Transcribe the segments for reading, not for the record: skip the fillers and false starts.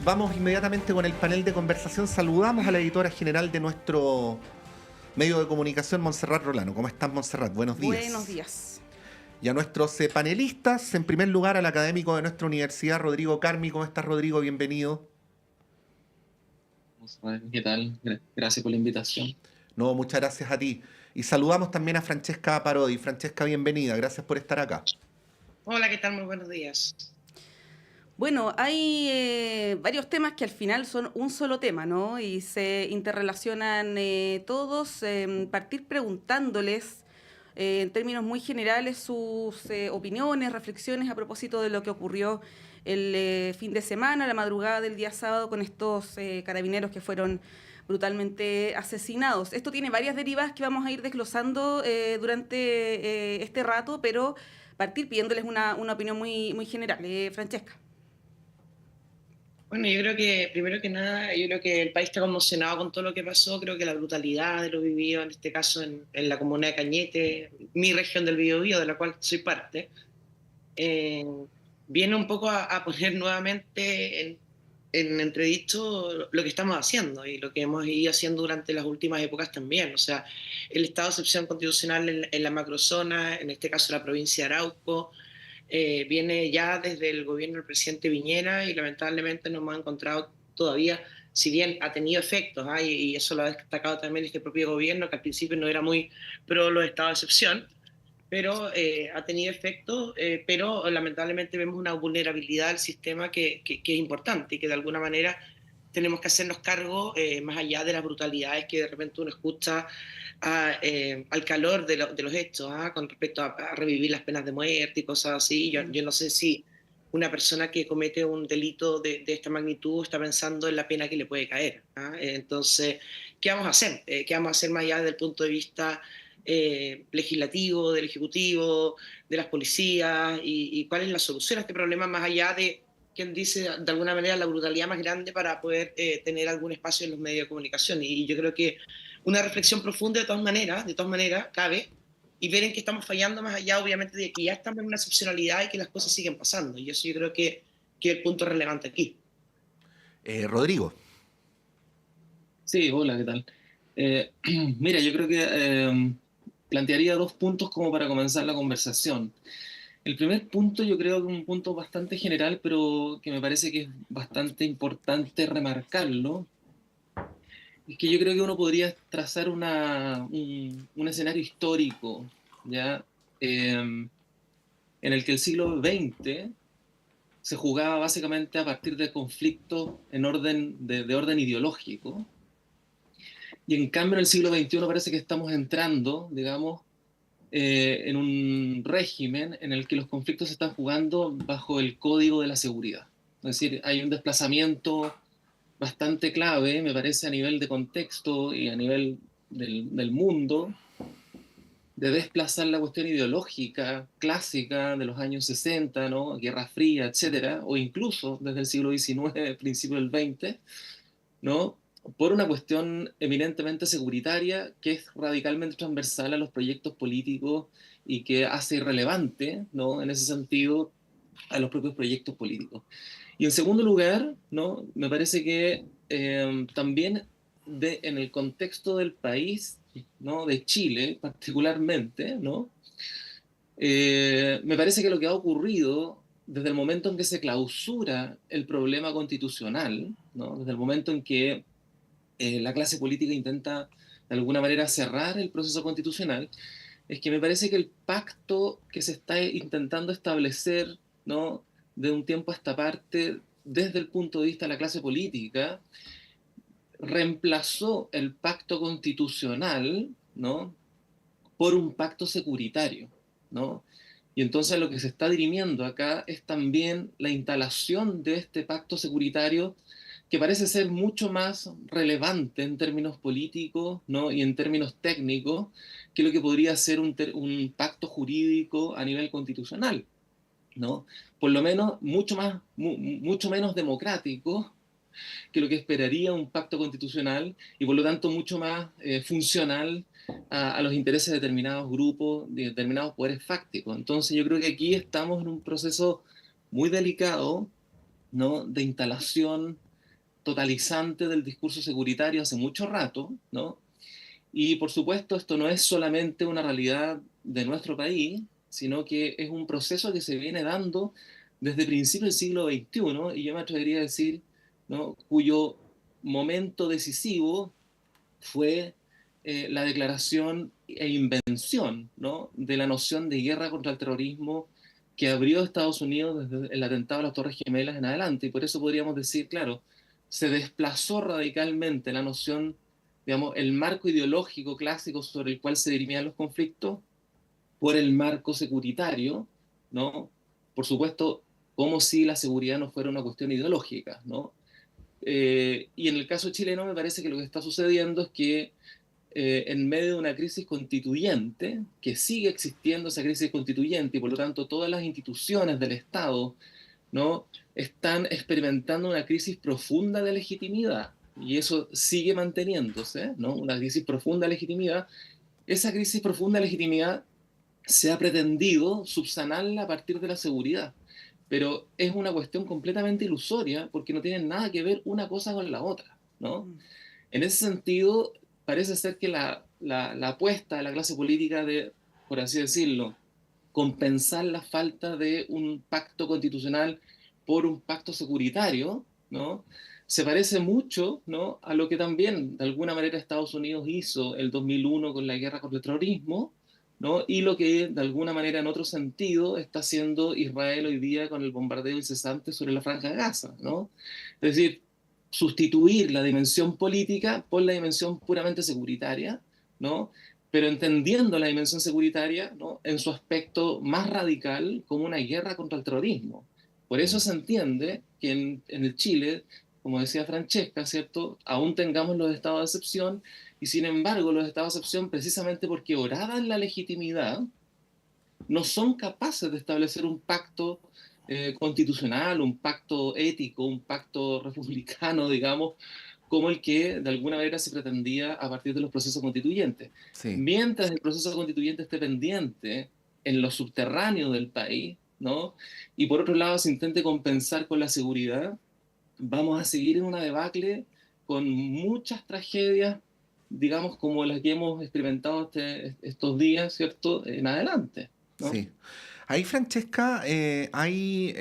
Vamos inmediatamente con el panel de conversación. Saludamos a la editora general de nuestro medio de comunicación, Montserrat Rolano. ¿Cómo estás, Montserrat? Buenos días. Buenos días. Y a nuestros panelistas, en primer lugar al académico de nuestra universidad, Rodrigo Carmi. ¿Cómo estás, Rodrigo? Bienvenido. ¿Qué tal? Gracias por la invitación. No, muchas gracias a ti. Y saludamos también a Francesca Parodi. Francesca, bienvenida. Gracias por estar acá. Hola, ¿qué tal? Muy buenos días. Bueno, hay varios temas que al final son un solo tema, ¿no? Y se interrelacionan todos. Partir preguntándoles en términos muy generales sus opiniones, reflexiones a propósito de lo que ocurrió el fin de semana, la madrugada del día sábado, con estos carabineros que fueron brutalmente asesinados. Esto tiene varias derivas que vamos a ir desglosando durante este rato, pero partir pidiéndoles una opinión muy general. Francesca. Bueno, yo creo que, primero que nada, yo creo que el país está conmocionado con todo lo que pasó. Creo que la brutalidad de lo vivido, en este caso en la comuna de Cañete, mi región del Biobío, de la cual soy parte, eh, viene un poco a poner nuevamente en entredicho lo que estamos haciendo y lo que hemos ido haciendo durante las últimas épocas también. O sea, el estado de excepción constitucional en la macrozona, en este caso la provincia de Arauco, viene ya desde el gobierno del presidente Piñera y lamentablemente no hemos encontrado todavía, si bien ha tenido efectos, y eso lo ha destacado también este propio gobierno, que al principio no era muy pro los estados de excepción, pero ha tenido efectos, pero lamentablemente vemos una vulnerabilidad del sistema que es importante y que de alguna manera tenemos que hacernos cargo, más allá de las brutalidades que de repente uno escucha al calor de los hechos, con respecto a revivir las penas de muerte y cosas así. Yo no sé si una persona que comete un delito de esta magnitud está pensando en la pena que le puede caer. Entonces, ¿qué vamos a hacer? ¿Qué vamos a hacer más allá desde el punto de vista legislativo, del ejecutivo, de las policías, y cuál es la solución a este problema más allá de quien dice de alguna manera la brutalidad más grande para poder tener algún espacio en los medios de comunicación? Y yo creo que una reflexión profunda de todas maneras cabe, y ver en qué estamos fallando, más allá obviamente de que ya estamos en una excepcionalidad y que las cosas siguen pasando, y eso yo creo que es el punto relevante aquí. Rodrigo. Sí, hola, ¿qué tal? Mira, yo creo que plantearía dos puntos como para comenzar la conversación. El primer punto yo creo que es un punto bastante general, pero que me parece que es bastante importante remarcarlo. Es que yo creo que uno podría trazar un escenario histórico, ¿ya? En el que el siglo XX se jugaba básicamente a partir de conflictos de orden ideológico, y en cambio en el siglo XXI parece que estamos entrando, digamos, en un régimen en el que los conflictos se están jugando bajo el código de la seguridad. Es decir, hay un desplazamiento bastante clave, me parece, a nivel de contexto y a nivel del mundo, de desplazar la cuestión ideológica clásica de los años 60, ¿no? Guerra Fría, etcétera, o incluso desde el siglo XIX, principio del XX, ¿no? Por una cuestión eminentemente securitaria que es radicalmente transversal a los proyectos políticos y que hace irrelevante, ¿no? En ese sentido, a los propios proyectos políticos. Y en segundo lugar, ¿no? Me parece que también en el contexto del país, ¿no? De Chile particularmente, ¿no? Me parece que lo que ha ocurrido desde el momento en que se clausura el problema constitucional, ¿no? Desde el momento en que la clase política intenta de alguna manera cerrar el proceso constitucional, es que me parece que el pacto que se está intentando establecer, ¿no? De un tiempo a esta parte, desde el punto de vista de la clase política, reemplazó el pacto constitucional, ¿no? Por un pacto securitario, ¿no? Y entonces lo que se está dirimiendo acá es también la instalación de este pacto securitario, que parece ser mucho más relevante en términos políticos, ¿no? Y en términos técnicos que lo que podría ser un pacto jurídico a nivel constitucional, ¿no? Por lo menos mucho menos democrático que lo que esperaría un pacto constitucional, y por lo tanto mucho más funcional a los intereses de determinados grupos, de determinados poderes fácticos. Entonces yo creo que aquí estamos en un proceso muy delicado, ¿no? De instalación totalizante del discurso securitario hace mucho rato, ¿no? Y por supuesto esto no es solamente una realidad de nuestro país, sino que es un proceso que se viene dando desde principios del siglo XXI, y yo me atrevería a decir, ¿no?, cuyo momento decisivo fue la declaración e invención, ¿no?, de la noción de guerra contra el terrorismo que abrió Estados Unidos desde el atentado a las Torres Gemelas en adelante. Y por eso podríamos decir, claro, se desplazó radicalmente la noción, digamos, el marco ideológico clásico sobre el cual se dirimían los conflictos por el marco securitario, ¿no? Por supuesto, como si la seguridad no fuera una cuestión ideológica, ¿no? Y en el caso chileno me parece que lo que está sucediendo es que en medio de una crisis constituyente, que sigue existiendo esa crisis constituyente y por lo tanto todas las instituciones del Estado, ¿no?, están experimentando una crisis profunda de legitimidad, y eso sigue manteniéndose, ¿no?, una crisis profunda de legitimidad. Esa crisis profunda de legitimidad se ha pretendido subsanarla a partir de la seguridad, pero es una cuestión completamente ilusoria porque no tienen nada que ver una cosa con la otra, ¿no? En ese sentido, parece ser que la apuesta de la clase política de, por así decirlo, compensar la falta de un pacto constitucional por un pacto securitario, ¿no?, se parece mucho, ¿no?, a lo que también de alguna manera Estados Unidos hizo el 2001 con la guerra contra el terrorismo, ¿no?, y lo que de alguna manera en otro sentido está haciendo Israel hoy día con el bombardeo incesante sobre la Franja de Gaza, ¿no? Es decir, sustituir la dimensión política por la dimensión puramente securitaria, ¿no?, pero entendiendo la dimensión securitaria, ¿no?, en su aspecto más radical como una guerra contra el terrorismo. Por eso se entiende que en el Chile, como decía Francesca, ¿cierto?, aún tengamos los estados de excepción, y sin embargo los estados de excepción, precisamente porque oraban la legitimidad, no son capaces de establecer un pacto constitucional, un pacto ético, un pacto republicano, digamos, como el que de alguna manera se pretendía a partir de los procesos constituyentes. Sí. Mientras el proceso constituyente esté pendiente en lo subterráneo del país, ¿no?, y por otro lado se intente compensar con la seguridad, vamos a seguir en una debacle con muchas tragedias, digamos, como las que hemos experimentado estos días, ¿cierto?, en adelante, ¿no? Sí. Ahí, Francesca, hay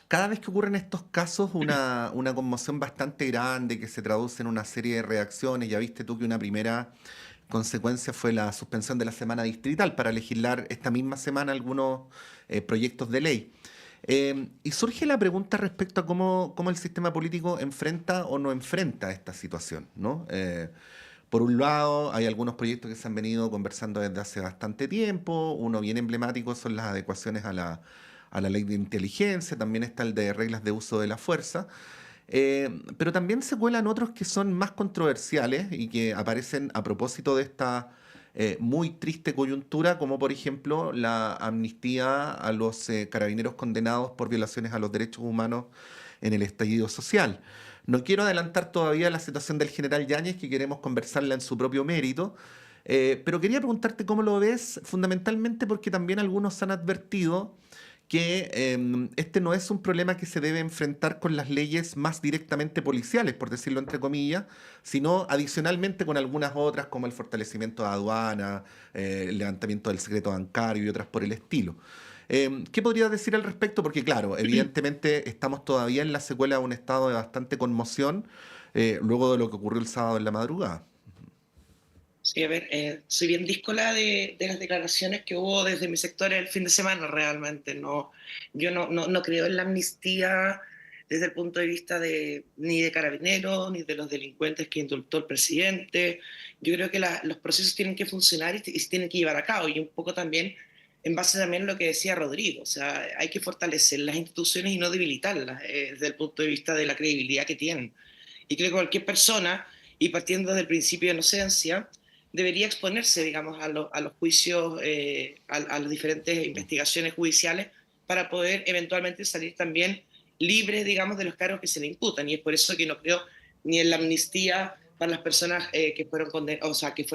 cada vez que ocurren estos casos una conmoción bastante grande que se traduce en una serie de reacciones. Ya viste tú que una primera consecuencia fue la suspensión de la semana distrital para legislar esta misma semana algunos proyectos de ley. Y surge la pregunta respecto a cómo el sistema político enfrenta o no enfrenta esta situación, ¿no? Por un lado, hay algunos proyectos que se han venido conversando desde hace bastante tiempo. Uno bien emblemático son las adecuaciones a la ley de inteligencia, también está el de reglas de uso de la fuerza. Pero también se cuelan otros que son más controversiales y que aparecen a propósito de esta muy triste coyuntura, como por ejemplo la amnistía a los carabineros condenados por violaciones a los derechos humanos en el estallido social. No quiero adelantar todavía la situación del general Yáñez, que queremos conversarla en su propio mérito, pero quería preguntarte cómo lo ves, fundamentalmente porque también algunos han advertido que este no es un problema que se debe enfrentar con las leyes más directamente policiales, por decirlo entre comillas, sino adicionalmente con algunas otras, como el fortalecimiento de aduana, el levantamiento del secreto bancario y otras por el estilo. ¿Qué podrías decir al respecto? Porque claro, evidentemente estamos todavía en la secuela de un estado de bastante conmoción, luego de lo que ocurrió el sábado en la madrugada. Sí, a ver, soy bien díscola de las declaraciones que hubo desde mi sector el fin de semana, realmente. No, yo no creo en la amnistía desde el punto de vista ni de Carabineros, ni de los delincuentes que indultó el presidente. Yo creo que los procesos tienen que funcionar y se tienen que llevar a cabo, y un poco también en base también a lo que decía Rodrigo. O sea, hay que fortalecer las instituciones y no debilitarlas desde el punto de vista de la credibilidad que tienen. Y creo que cualquier persona, y partiendo del principio de inocencia, debería exponerse, digamos, a los juicios, a las diferentes investigaciones judiciales, para poder eventualmente salir también libre, digamos, de los cargos que se le imputan. Y es por eso que no creo ni en la amnistía para las personas que fueron condenadas, o sea, que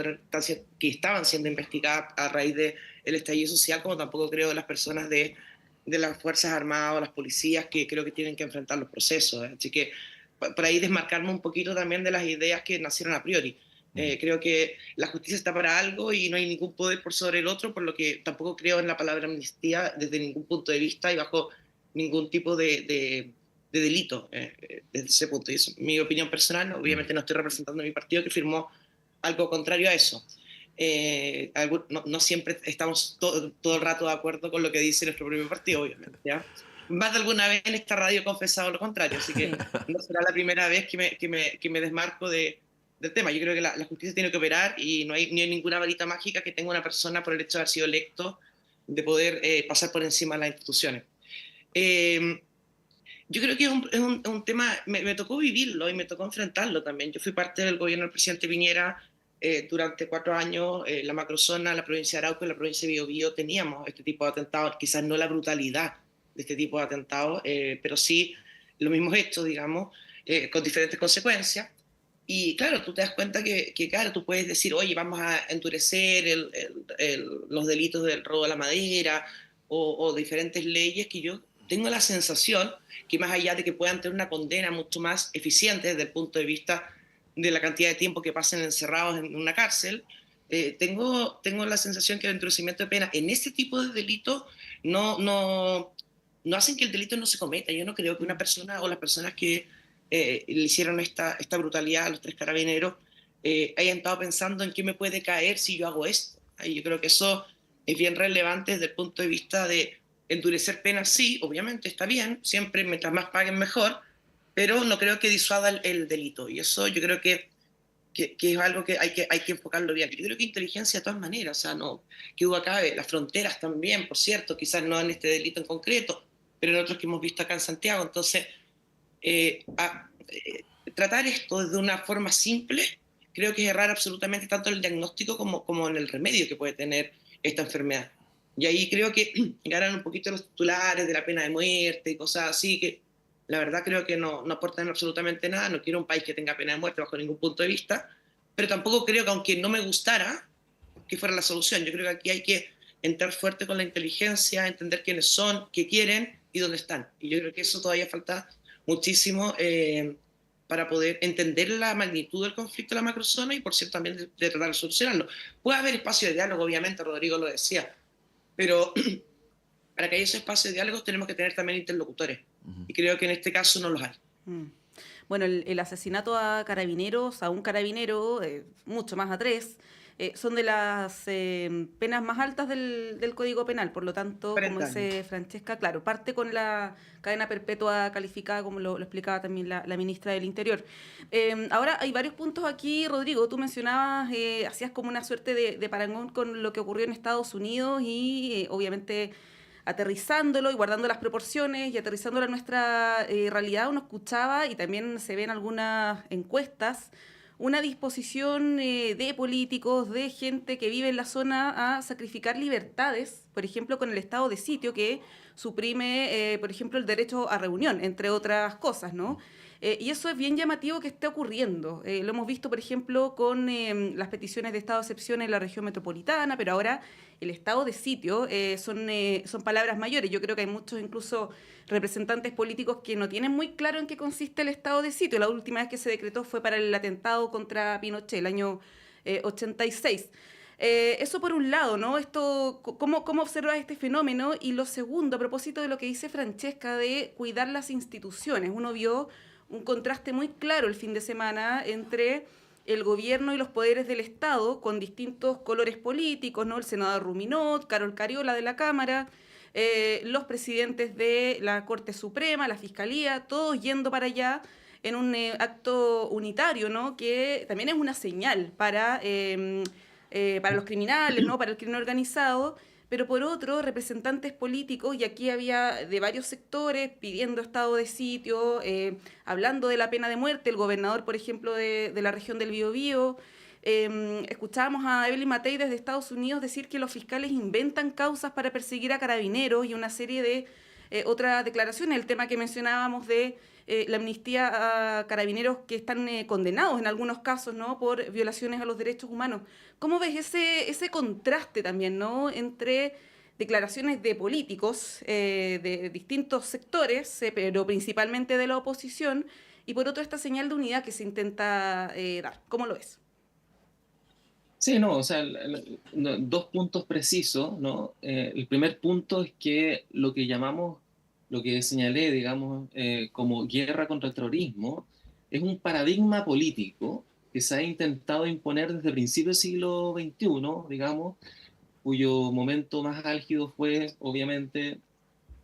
estaban siendo investigadas a raíz del estallido social, como tampoco creo en las personas de las Fuerzas Armadas o las policías, que creo que tienen que enfrentar los procesos. Así que por ahí desmarcarme un poquito también de las ideas que nacieron a priori. Creo que la justicia está para algo y no hay ningún poder por sobre el otro, por lo que tampoco creo en la palabra amnistía desde ningún punto de vista y bajo ningún tipo de delito desde ese punto. Y eso es mi opinión personal. Obviamente no estoy representando a mi partido que firmó algo contrario a eso. No siempre estamos todo el rato de acuerdo con lo que dice nuestro propio partido, obviamente, ¿ya? Más de alguna vez en esta radio he confesado lo contrario, así que no será la primera vez que me desmarco del tema. Yo creo que la justicia tiene que operar y no hay ninguna varita mágica que tenga una persona por el hecho de haber sido electo de poder pasar por encima de las instituciones. Yo creo que es un tema, me tocó vivirlo y me tocó enfrentarlo también. Yo fui parte del gobierno del presidente Piñera durante 4 años. La macrozona, la provincia de Arauco y la provincia de Biobío teníamos este tipo de atentados, quizás no la brutalidad de este tipo de atentados, pero sí los mismos hechos, digamos, con diferentes consecuencias. Y claro, tú te das cuenta que claro, tú puedes decir, oye, vamos a endurecer los delitos del robo de la madera o diferentes leyes, que yo tengo la sensación que más allá de que puedan tener una condena mucho más eficiente desde el punto de vista de la cantidad de tiempo que pasen encerrados en una cárcel, tengo la sensación que el endurecimiento de pena en este tipo de delitos no hacen que el delito no se cometa. Yo no creo que una persona o las personas que le hicieron esta brutalidad a los 3 carabineros hayan estado pensando en qué me puede caer si yo hago esto. Y yo creo que eso es bien relevante desde el punto de vista de endurecer penas. Sí, obviamente está bien, siempre mientras más paguen mejor, pero no creo que disuada el delito. Y eso yo creo que es algo que hay que enfocarlo bien. Yo creo que inteligencia de todas maneras, o sea, no, que hubo acá, las fronteras también, por cierto, quizás no en este delito en concreto, pero en otros que hemos visto acá en Santiago. Entonces, tratar esto de una forma simple, creo que es errar absolutamente tanto en el diagnóstico como en el remedio que puede tener esta enfermedad. Y ahí creo que ganan un poquito los titulares de la pena de muerte y cosas así, que la verdad creo que no aportan absolutamente nada. No quiero un país que tenga pena de muerte bajo ningún punto de vista, pero tampoco creo que, aunque no me gustara, que fuera la solución. Yo creo que aquí hay que entrar fuerte con la inteligencia, entender quiénes son, qué quieren y dónde están. Y yo creo que eso todavía falta muchísimo para poder entender la magnitud del conflicto de la macrozona y, por cierto, también de tratar de solucionarlo. Puede haber espacio de diálogo, obviamente, Rodrigo lo decía, pero para que haya ese espacio de diálogo tenemos que tener también interlocutores. Y creo que en este caso no los hay. Bueno, el asesinato a carabineros, a un carabinero, mucho más a 3, son de las penas más altas del Código Penal. Por lo tanto, como dice Francesca, claro, parte con la cadena perpetua calificada, como lo explicaba también la ministra del Interior. Ahora hay varios puntos aquí, Rodrigo. Tú mencionabas, hacías como una suerte de parangón con lo que ocurrió en Estados Unidos y obviamente aterrizándolo y guardando las proporciones y aterrizándolo a nuestra realidad. Uno escuchaba, y también se ve en algunas encuestas, una disposición de políticos, de gente que vive en la zona, a sacrificar libertades, por ejemplo, con el estado de sitio, que suprime, por ejemplo, el derecho a reunión, entre otras cosas, ¿no? Y eso es bien llamativo que esté ocurriendo. Lo hemos visto, por ejemplo, con las peticiones de estado de excepción en la región metropolitana, pero ahora el estado de sitio son palabras mayores. Yo creo que hay muchos, incluso representantes políticos, que no tienen muy claro en qué consiste el estado de sitio. La última vez que se decretó fue para el atentado contra Pinochet, el año 86. Eso por un lado, ¿no? ¿Cómo observas este fenómeno? Y lo segundo, a propósito de lo que dice Francesca, de cuidar las instituciones. Uno vio un contraste muy claro el fin de semana entre el gobierno y los poderes del Estado, con distintos colores políticos, ¿no? El senador Ruminot, Carol Cariola de la Cámara, los presidentes de la Corte Suprema, la Fiscalía, todos yendo para allá en un acto unitario, ¿no? Que también es una señal para los criminales, ¿no? Para el crimen organizado. Pero por otro, representantes políticos, y aquí había de varios sectores pidiendo estado de sitio, hablando de la pena de muerte. El gobernador, por ejemplo, de la región del Biobío. Escuchábamos a Evelyn Matei desde Estados Unidos decir que los fiscales inventan causas para perseguir a carabineros, y una serie de otras declaraciones. El tema que mencionábamos de la amnistía a carabineros que están condenados en algunos casos, ¿no? Por violaciones a los derechos humanos. ¿Cómo ves ese contraste también, ¿no? Entre declaraciones de políticos de distintos sectores, pero principalmente de la oposición, y por otro esta señal de unidad que se intenta dar. ¿Cómo lo ves? Sí, no, o sea, dos puntos precisos, ¿no? El primer punto es que lo que llamamos, lo que señalé, digamos, como guerra contra el terrorismo, es un paradigma político que se ha intentado imponer desde principios del siglo XXI, digamos, cuyo momento más álgido fue, obviamente,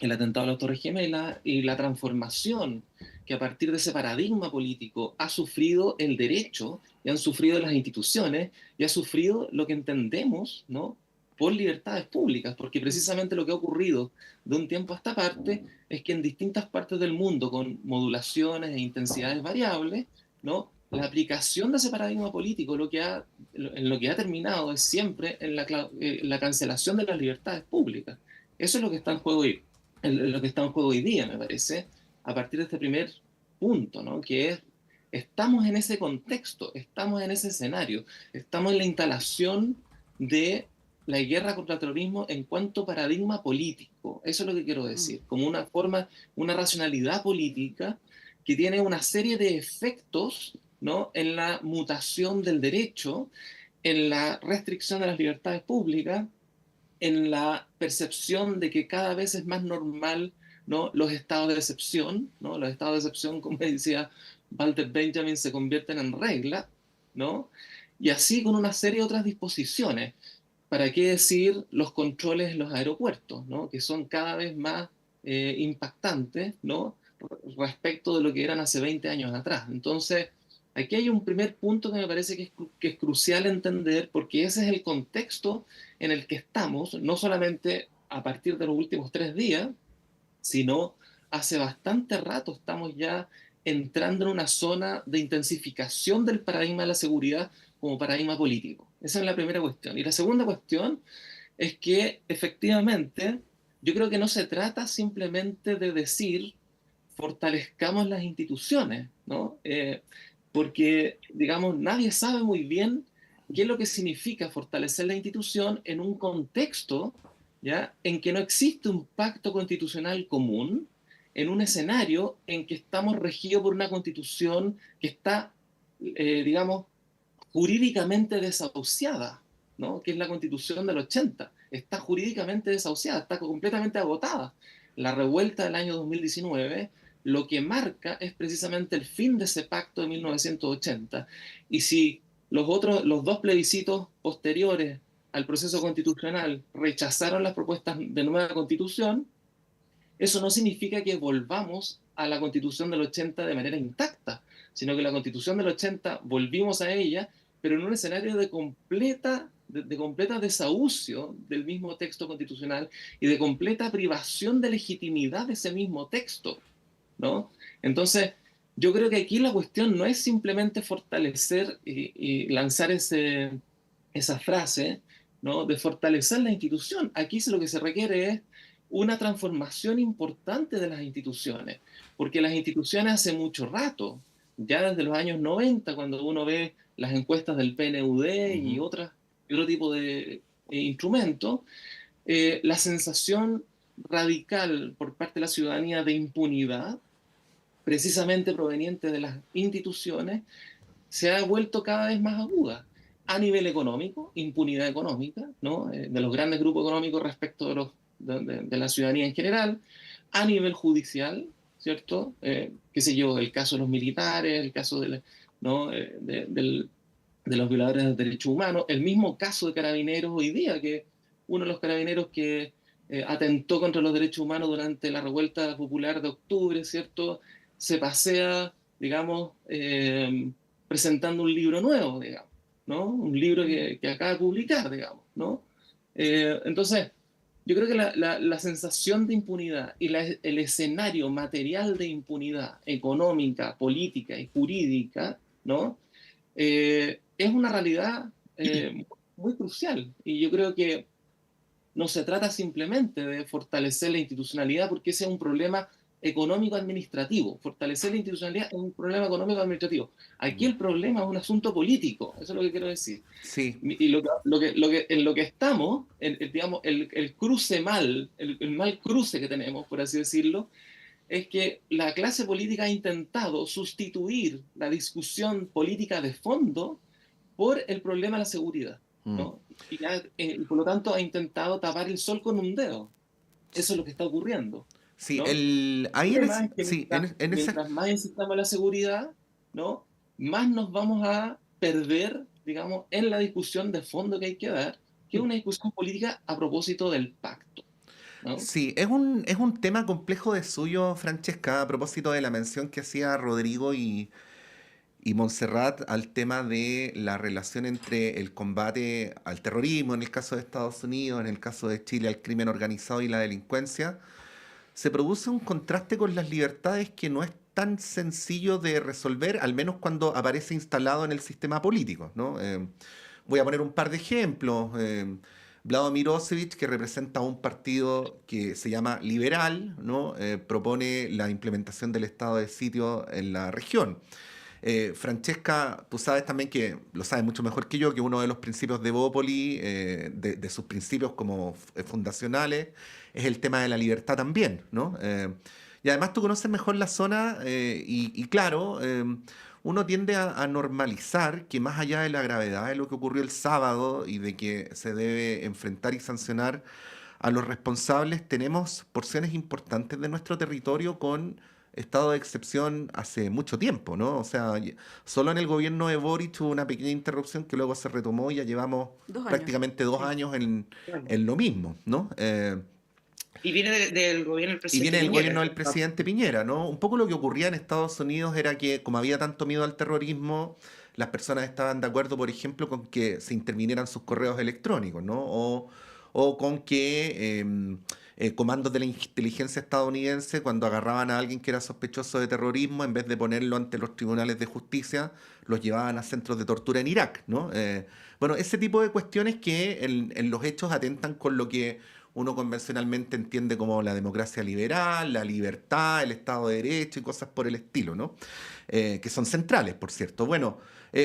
el atentado a las Torres Gemelas y la transformación que a partir de ese paradigma político ha sufrido el derecho y han sufrido las instituciones y ha sufrido lo que entendemos, ¿no?, por libertades públicas, porque precisamente lo que ha ocurrido de un tiempo a esta parte es que en distintas partes del mundo, con modulaciones e intensidades variables, ¿no?, la aplicación de ese paradigma político en lo que ha terminado es siempre en la cancelación de las libertades públicas. Eso es lo que está en juego hoy, lo que está en juego hoy día, me parece, a partir de este primer punto, ¿no? Que es, estamos en ese contexto, estamos en ese escenario, estamos en la instalación de la guerra contra el terrorismo en cuanto a paradigma político. Eso es lo que quiero decir, como una forma, una racionalidad política que tiene una serie de efectos, ¿no?, en la mutación del derecho, en la restricción de las libertades públicas, en la percepción de que cada vez es más normal, ¿no?, los estados de excepción, ¿no? Los estados de excepción, como decía Walter Benjamin, se convierten en regla, ¿no? Y así con una serie de otras disposiciones. ¿Para qué decir los controles en los aeropuertos, ¿no?, que son cada vez más impactantes, ¿no?, respecto de lo que eran hace 20 años atrás? Entonces, aquí hay un primer punto que me parece que es crucial entender, porque ese es el contexto en el que estamos, no solamente a partir de los últimos 3 días, sino hace bastante rato estamos ya entrando en una zona de intensificación del paradigma de la seguridad como paradigma político. Esa es la primera cuestión. Y la segunda cuestión es que efectivamente yo creo que no se trata simplemente de decir fortalezcamos las instituciones, ¿no? Porque, digamos, nadie sabe muy bien qué es lo que significa fortalecer la institución en un contexto, ¿ya?, en que no existe un pacto constitucional común, en un escenario en que estamos regidos por una constitución que está, digamos, jurídicamente desahuciada, ¿no?, que es la constitución del 80. Está jurídicamente desahuciada, está completamente agotada. La revuelta del año 2019 lo que marca es precisamente el fin de ese pacto de 1980. Y si los dos plebiscitos posteriores al proceso constitucional rechazaron las propuestas de nueva constitución, eso no significa que volvamos a la constitución del 80 de manera intacta, sino que la constitución del 80 volvimos a ella, pero en un escenario de completa desahucio del mismo texto constitucional y de completa privación de legitimidad de ese mismo texto, ¿no? Entonces, yo creo que aquí la cuestión no es simplemente fortalecer y lanzar esa frase, ¿no?, de fortalecer la institución. Aquí lo que se requiere es una transformación importante de las instituciones, porque las instituciones hace mucho rato, ya desde los años 90, cuando uno ve las encuestas del PNUD y otro tipo de instrumentos, la sensación radical por parte de la ciudadanía de impunidad, precisamente proveniente de las instituciones, se ha vuelto cada vez más aguda. A nivel económico, impunidad económica, ¿no?, de los grandes grupos económicos respecto de la ciudadanía en general. A nivel judicial, ¿cierto? Qué sé yo, el caso de los militares, el caso ¿no?, de los violadores de derechos humanos, el mismo caso de Carabineros hoy día, que uno de los carabineros que atentó contra los derechos humanos durante la revuelta popular de octubre, ¿cierto?, se pasea, digamos, presentando un libro nuevo, digamos, ¿no? Un libro que acaba de publicar, digamos, ¿no? Entonces, yo creo que la sensación de impunidad y el escenario material de impunidad económica, política y jurídica, ¿no?, es una realidad muy crucial. Y yo creo que no se trata simplemente de fortalecer la institucionalidad, porque ese es un problema económico-administrativo. Fortalecer la institucionalidad es un problema económico-administrativo. Aquí el problema es un asunto político, eso es lo que quiero decir. Sí. Y en lo que estamos, digamos, el cruce mal, el mal cruce que tenemos, por así decirlo, es que la clase política ha intentado sustituir la discusión política de fondo por el problema de la seguridad, Mm. ¿no? Y por lo tanto ha intentado tapar el sol con un dedo. Eso es lo que está ocurriendo, Sí, ¿no? El ahí problema es que sí, en ese, mientras más insistamos en la seguridad, ¿no? Más nos vamos a perder, digamos, en la discusión de fondo que hay que dar, que es una discusión política a propósito del pacto, ¿no? sí, es un tema complejo de suyo, Francesca, a propósito de la mención que hacía Rodrigo y Montserrat al tema de la relación entre el combate al terrorismo, en el caso de Estados Unidos, en el caso de Chile, al crimen organizado y la delincuencia. Se produce un contraste con las libertades que no es tan sencillo de resolver, al menos cuando aparece instalado en el sistema político, ¿no? Voy a poner un par de ejemplos. Vlado Mirosevic, que representa un partido que se llama liberal, ¿no? Propone la implementación del estado de sitio en la región. Francesca, tú sabes también que, lo sabes mucho mejor que yo, que uno de los principios de Bópoli, de sus principios como fundacionales, es el tema de la libertad también, ¿no? Y además tú conoces mejor la zona y claro, uno tiende a normalizar que más allá de la gravedad de lo que ocurrió el sábado y de que se debe enfrentar y sancionar a los responsables, tenemos porciones importantes de nuestro territorio con estado de excepción hace mucho tiempo, ¿no? O sea, solo en el gobierno de Boric hubo una pequeña interrupción que luego se retomó y ya llevamos 2 años. prácticamente dos Sí. años Claro. en lo mismo, ¿no? Y viene del gobierno del Y presidente viene el Piñera. gobierno del presidente Piñera, ¿no? Un poco lo que ocurría en Estados Unidos era que, como había tanto miedo al terrorismo, las personas estaban de acuerdo, por ejemplo, con que se intervinieran sus correos electrónicos, ¿no? O con que comandos de la inteligencia estadounidense, cuando agarraban a alguien que era sospechoso de terrorismo, en vez de ponerlo ante los tribunales de justicia, los llevaban a centros de tortura en Irak, ¿no? Bueno, ese tipo de cuestiones que en los hechos atentan con lo que uno convencionalmente entiende como la democracia liberal, la libertad, el Estado de Derecho y cosas por el estilo, ¿no? Que son centrales, por cierto. Bueno,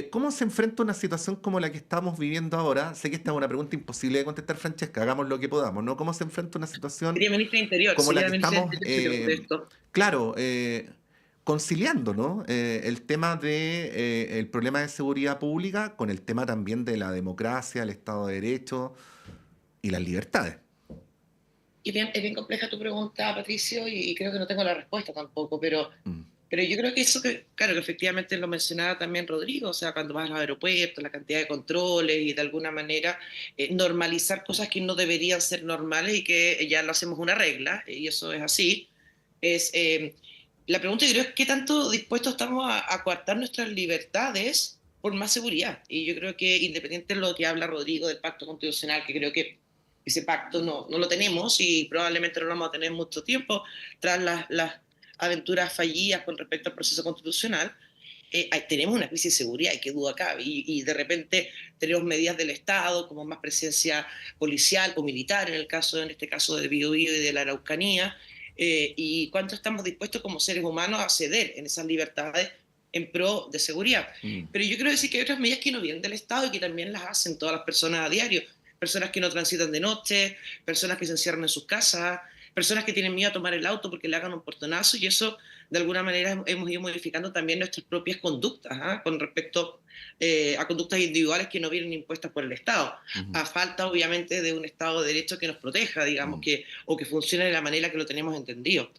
¿cómo se enfrenta una situación como la que estamos viviendo ahora? Sé que esta es una pregunta imposible de contestar, Francesca, hagamos lo que podamos, ¿no? ¿Cómo se enfrenta una situación Sería ministra de Interior, como la sería que la ministra de estamos, Interior si te contesto. claro, conciliando, ¿no? El tema de, el problema de seguridad pública con el tema también de la democracia, el Estado de Derecho y las libertades. Y es bien compleja tu pregunta, Patricio, y creo que no tengo la respuesta tampoco, Mm. pero yo creo que eso que, claro, que efectivamente lo mencionaba también Rodrigo, o sea, cuando vas a los aeropuertos, la cantidad de controles y de alguna manera normalizar cosas que no deberían ser normales y que ya lo hacemos una regla, y eso es así, es, la pregunta yo creo es qué tanto dispuestos estamos a coartar nuestras libertades por más seguridad. Y yo creo que independiente de lo que habla Rodrigo del pacto constitucional, que creo que ese pacto no lo tenemos y probablemente no lo vamos a tener mucho tiempo tras las aventuras fallidas con respecto al proceso constitucional, tenemos una crisis de seguridad y qué duda cabe. Y de repente tenemos medidas del Estado como más presencia policial o militar en el caso, en este caso de Biobío y de la Araucanía, y cuánto estamos dispuestos como seres humanos a ceder en esas libertades en pro de seguridad. Mm. Pero yo quiero decir que hay otras medidas que no vienen del Estado y que también las hacen todas las personas a diario. Personas que no transitan de noche, personas que se encierran en sus casas, personas que tienen miedo a tomar el auto porque le hagan un portonazo, y eso de alguna manera hemos ido modificando también nuestras propias conductas, ¿ah? Con respecto a conductas individuales que no vienen impuestas por el Estado, Ujú. a falta obviamente de un Estado de Derecho que nos proteja, digamos, Mm. o que funcione de la manera que lo tenemos entendido.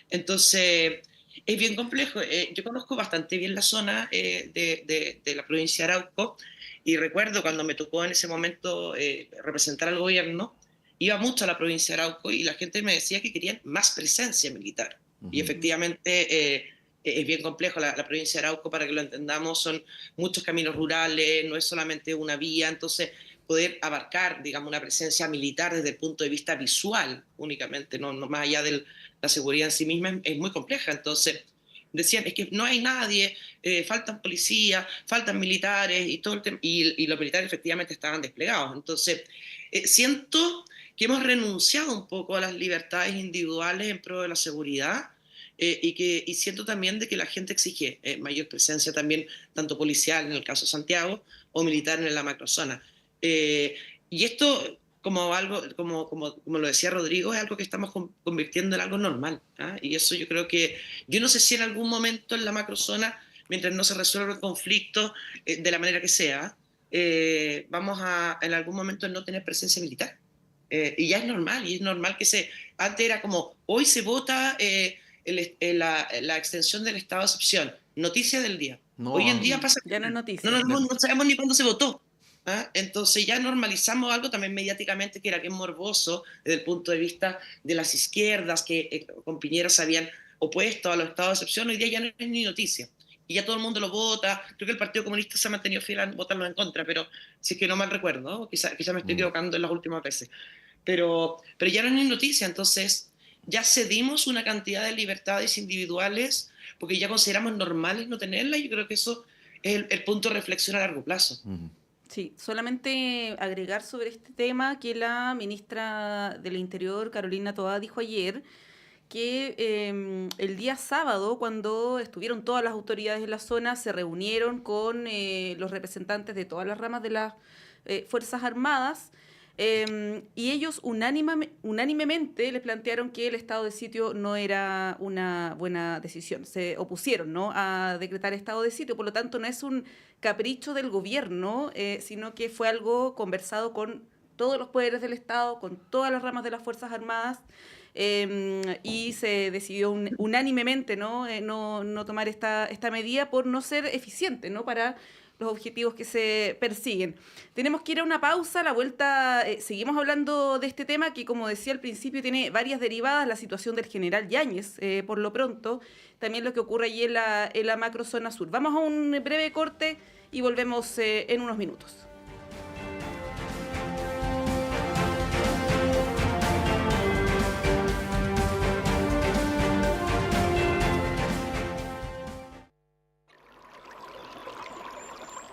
Entonces, es bien complejo. Yo conozco bastante bien la zona de la provincia de Arauco, y recuerdo cuando me tocó en ese momento representar al gobierno, iba mucho a la provincia de Arauco y la gente me decía que querían más presencia militar. Y Ujú. efectivamente es bien complejo. La provincia de Arauco, para que lo entendamos, son muchos caminos rurales, no es solamente una vía, entonces poder abarcar, digamos, una presencia militar desde el punto de vista visual únicamente, no más allá de la seguridad en sí misma, es muy compleja. Entonces decían, es que no hay nadie, faltan policías, faltan militares, y los militares efectivamente estaban desplegados. Entonces, siento que hemos renunciado un poco a las libertades individuales en pro de la seguridad, y siento también de que la gente exige mayor presencia también, tanto policial en el caso de Santiago, o militar en la macrozona. Y esto como algo, como lo decía Rodrigo, es algo que estamos convirtiendo en algo normal. ¿Ah? Y eso yo creo que, yo no sé si en algún momento en la macrozona, mientras no se resuelva el conflicto de la manera que sea, vamos a en algún momento no tener presencia militar. Y ya es normal, y es normal antes era como, hoy se vota la extensión del estado de excepción, noticia del día. No, Hoy en día pasa, Ya no es noticia. no sabemos ni cuándo se votó. ¿Ah? Entonces ya normalizamos algo también mediáticamente que era bien morboso desde el punto de vista de las izquierdas que con Piñera se habían opuesto a los estados de excepción. Hoy día ya no es ni noticia y ya todo el mundo lo vota. Creo que el Partido Comunista se ha mantenido fiel a votarlo en contra, pero si es que no mal recuerdo, ¿no? Quizá me estoy equivocando en las últimas veces, pero ya no es ni noticia. Entonces ya cedimos una cantidad de libertades individuales porque ya consideramos normales no tenerlas, y yo creo que eso es el punto de reflexión a largo plazo. Sí, solamente agregar sobre este tema que la ministra del Interior, Carolina Toá, dijo ayer que el día sábado, cuando estuvieron todas las autoridades en la zona, se reunieron con los representantes de todas las ramas de las Fuerzas Armadas, y ellos unánimemente les plantearon que el estado de sitio no era una buena decisión. Se opusieron, ¿no?, a decretar estado de sitio. Por lo tanto, no es un capricho del gobierno, sino que fue algo conversado con todos los poderes del Estado, con todas las ramas de las Fuerzas Armadas, y se decidió unánimemente, ¿no?, no tomar esta medida por no ser eficiente, ¿no?, para los objetivos que se persiguen. Tenemos que ir a una pausa. A la vuelta seguimos hablando de este tema que, como decía al principio, tiene varias derivadas. La situación del general Yáñez, por lo pronto, también lo que ocurre allí en la macrozona sur. Vamos a un breve corte y volvemos en unos minutos.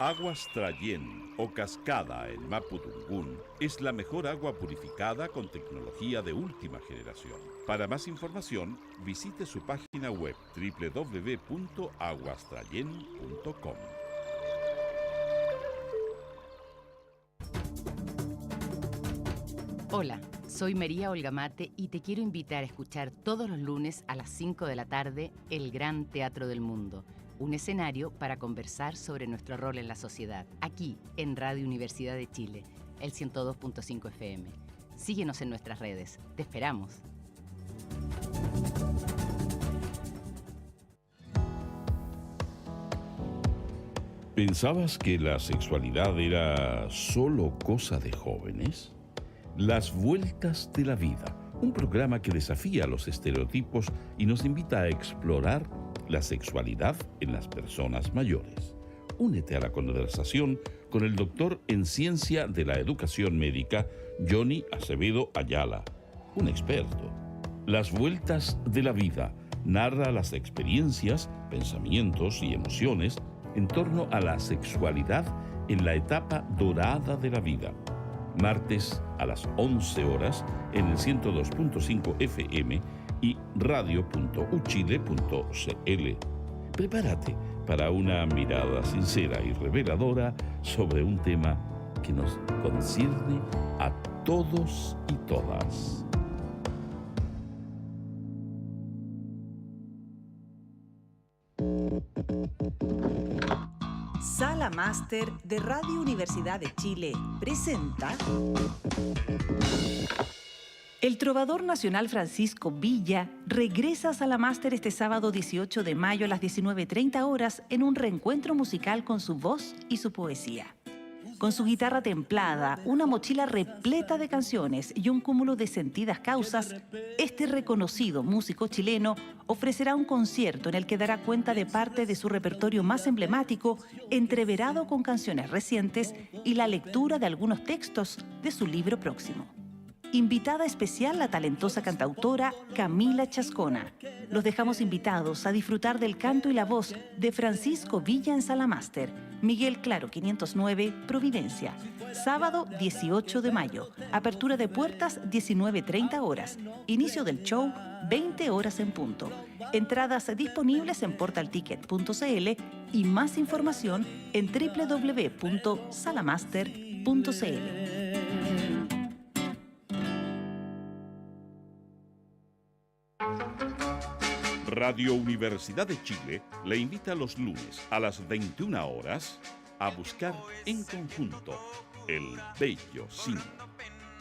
Aguas Trayén o Cascada en Mapudungún es la mejor agua purificada con tecnología de última generación. Para más información, visite su página web www.aguastrayen.com. Hola, soy María Olga Mate y te quiero invitar a escuchar todos los lunes a las 5 de la tarde El Gran Teatro del Mundo, un escenario para conversar sobre nuestro rol en la sociedad, aquí en Radio Universidad de Chile, el 102.5 FM. Síguenos en nuestras redes. Te esperamos. ¿Pensabas que la sexualidad era solo cosa de jóvenes? Las Vueltas de la Vida, un programa que desafía los estereotipos y nos invita a explorar la sexualidad en las personas mayores. Únete a la conversación con el doctor en Ciencia de la Educación Médica, Johnny Acevedo Ayala, un experto. Las Vueltas de la Vida narra las experiencias, pensamientos y emociones en torno a la sexualidad en la etapa dorada de la vida. Martes a las 11 horas en el 102.5 FM y radio.uchile.cl. Prepárate para una mirada sincera y reveladora sobre un tema que nos concierne a todos y todas. Sala Máster de Radio Universidad de Chile presenta el trovador nacional Francisco Villa regresa a Sala Máster este sábado 18 de mayo a las 19:30 horas en un reencuentro musical con su voz y su poesía. Con su guitarra templada, una mochila repleta de canciones y un cúmulo de sentidas causas, este reconocido músico chileno ofrecerá un concierto en el que dará cuenta de parte de su repertorio más emblemático, entreverado con canciones recientes y la lectura de algunos textos de su libro próximo. Invitada especial la talentosa cantautora Camila Chascona. Los dejamos invitados a disfrutar del canto y la voz de Francisco Villa en Sala Máster, Miguel Claro 509, Providencia. Sábado 18 de mayo. Apertura de puertas 19:30 horas. Inicio del show 20 horas en punto. Entradas disponibles en portalticket.cl y más información en www.salamaster.cl. Radio Universidad de Chile le invita los lunes a las 21 horas a buscar en conjunto El Bello Cine.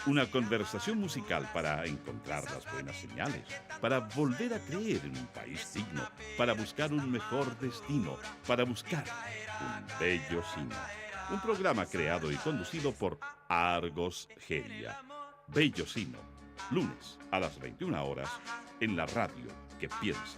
Una conversación musical para encontrar las buenas señales, para volver a creer en un país digno, para buscar un mejor destino, para buscar un bello cine. Un programa creado y conducido por Argos Geria. Bello Cine, lunes a las 21 horas en la radio que piensa.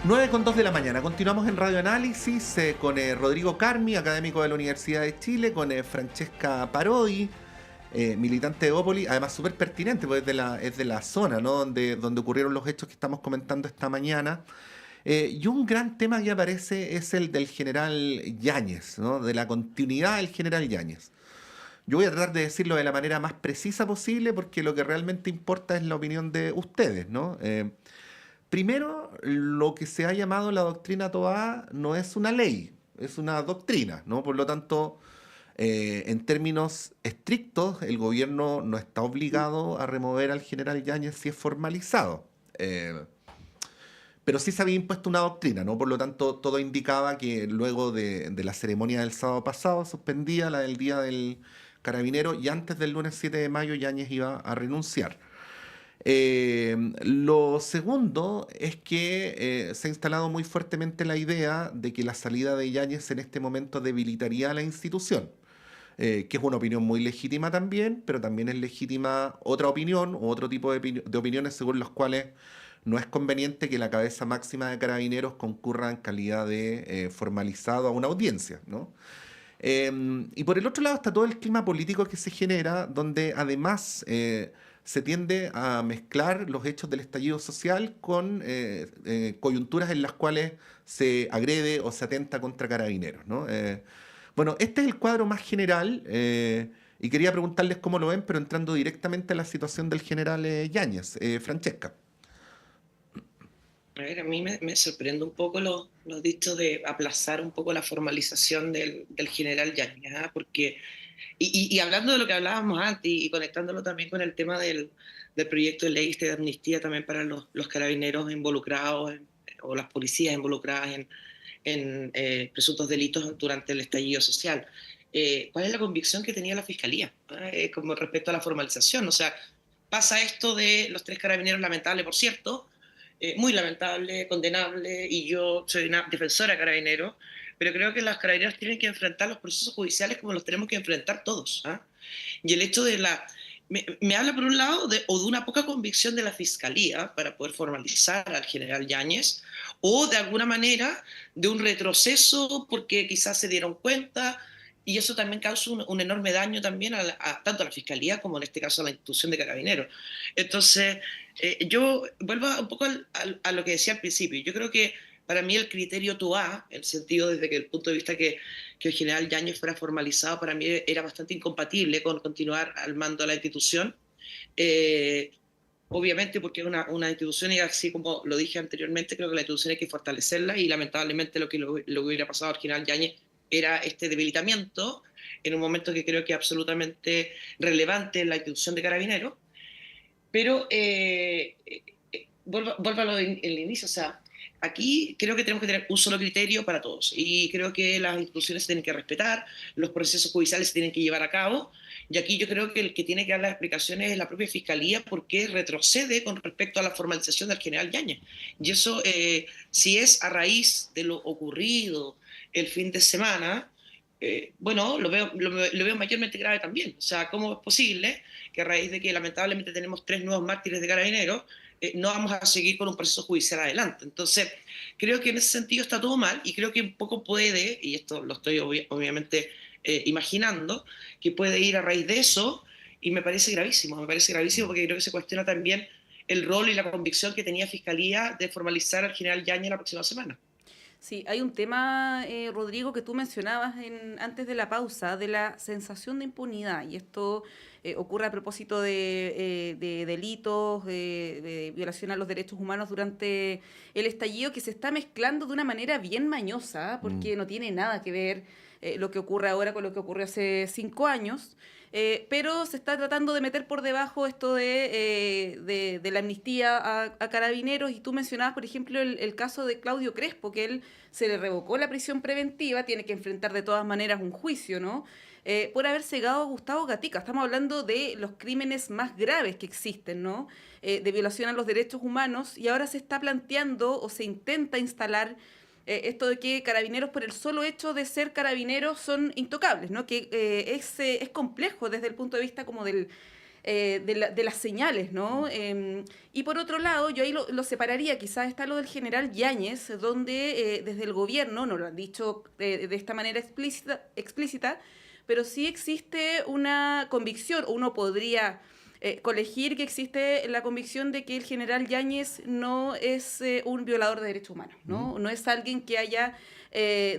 Nueve con 2 de la mañana. Continuamos en Radio Análisis con Rodrigo Carmi, académico de la Universidad de Chile, con Francesca Parodi, militante de Opoli, además súper pertinente, porque es de la zona, ¿no? donde ocurrieron los hechos que estamos comentando esta mañana. Y un gran tema que aparece es el del general Yáñez, ¿no? De la continuidad del general Yáñez. Yo voy a tratar de decirlo de la manera más precisa posible, porque lo que realmente importa es la opinión de ustedes, ¿no? Primero, lo que se ha llamado la doctrina Toá no es una ley, es una doctrina, ¿no? Por lo tanto, en términos estrictos, el gobierno no está obligado a remover al general Yáñez si es formalizado. Pero sí se había impuesto una doctrina, ¿no? Por lo tanto, todo indicaba que luego de la ceremonia del sábado pasado, suspendida la del Día del Carabinero, y antes del lunes 7 de mayo, Yáñez iba a renunciar. Lo segundo es que se ha instalado muy fuertemente la idea de que la salida de Yáñez en este momento debilitaría a la institución, que es una opinión muy legítima también, pero también es legítima otra opinión u otro tipo de opiniones según los cuales no es conveniente que la cabeza máxima de Carabineros concurra en calidad de formalizado a una audiencia, ¿no? Y por el otro lado está todo el clima político que se genera, donde además se tiende a mezclar los hechos del estallido social con coyunturas en las cuales se agrede o se atenta contra Carabineros, ¿no? Bueno, este es el cuadro más general y quería preguntarles cómo lo ven, pero entrando directamente a la situación del general Yáñez. Francesca. A ver, a mí me sorprende un poco los dichos de aplazar un poco la formalización del general Yáñez, ¿ah? Porque, y hablando de lo que hablábamos antes y conectándolo también con el tema del proyecto de ley de amnistía también para los carabineros involucrados o las policías involucradas en presuntos delitos durante el estallido social. ¿Cuál es la convicción que tenía la Fiscalía como respecto a la formalización? O sea, pasa esto de los 3 carabineros, lamentable por cierto, muy lamentable, condenable, y yo soy una defensora de Carabineros, pero creo que los Carabineros tienen que enfrentar los procesos judiciales como los tenemos que enfrentar todos, ¿ah? Y el hecho de me habla por un lado de una poca convicción de la Fiscalía para poder formalizar al general Yáñez, o de alguna manera de un retroceso porque quizás se dieron cuenta, y eso también causa un enorme daño también tanto a la Fiscalía como en este caso a la institución de Carabineros. Entonces, yo vuelvo un poco a lo que decía al principio. Yo creo que para mí el criterio TOA, en el sentido desde que el punto de vista que el general Yáñez fuera formalizado, para mí era bastante incompatible con continuar al mando de la institución. Obviamente porque es una institución, y así como lo dije anteriormente, creo que la institución hay que fortalecerla, y lamentablemente lo que hubiera pasado al general Yáñez era este debilitamiento en un momento que creo que es absolutamente relevante en la institución de Carabineros. Pero vuelvo a lo del inicio, o sea, aquí creo que tenemos que tener un solo criterio para todos, y creo que las instituciones se tienen que respetar, los procesos judiciales se tienen que llevar a cabo, y aquí yo creo que el que tiene que dar las explicaciones es la propia Fiscalía, porque retrocede con respecto a la formalización del general Yáñez. Y eso, si es a raíz de lo ocurrido el fin de semana, bueno, lo veo mayormente grave también. O sea, ¿cómo es posible que a raíz de que lamentablemente tenemos 3 nuevos mártires de Carabineros, no vamos a seguir con un proceso judicial adelante? Entonces, creo que en ese sentido está todo mal, y creo que un poco puede, y esto lo estoy obviamente imaginando, que puede ir a raíz de eso, y me parece gravísimo porque creo que se cuestiona también el rol y la convicción que tenía Fiscalía de formalizar al general Yáñez la próxima semana. Sí, hay un tema, Rodrigo, que tú mencionabas antes de la pausa, de la sensación de impunidad. Y esto ocurre a propósito de delitos, de violación a los derechos humanos durante el estallido, que se está mezclando de una manera bien mañosa, Mm. porque no tiene nada que ver lo que ocurre ahora con lo que ocurrió hace 5 años. Pero se está tratando de meter por debajo esto de la amnistía a carabineros. Y tú mencionabas, por ejemplo, el caso de Claudio Crespo, que él se le revocó la prisión preventiva, tiene que enfrentar de todas maneras un juicio, ¿no? Por haber cegado a Gustavo Gatica. Estamos hablando de los crímenes más graves que existen, ¿no? De violación a los derechos humanos, y ahora se está planteando o se intenta instalar esto de que carabineros, por el solo hecho de ser carabineros, son intocables, ¿no? Que es complejo desde el punto de vista como de las señales, ¿no? Y por otro lado, yo ahí lo separaría, quizás está lo del general Yáñez, donde desde el gobierno, no lo han dicho de esta manera explícita, pero sí existe una convicción, uno podría colegir que existe la convicción de que el general Yáñez no es un violador de derechos humanos, ¿no? No es alguien que haya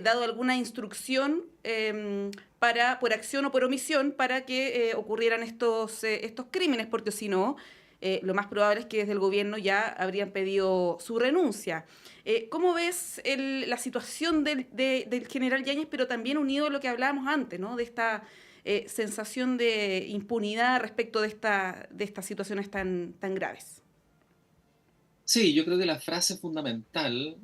dado alguna instrucción por acción o por omisión para que ocurrieran estos crímenes, porque si no, lo más probable es que desde el gobierno ya habrían pedido su renuncia. ¿Cómo ves la situación del general Yáñez, pero también unido a lo que hablábamos antes, ¿no? De esta sensación de impunidad respecto de estas situaciones tan graves? Sí, yo creo que la frase fundamental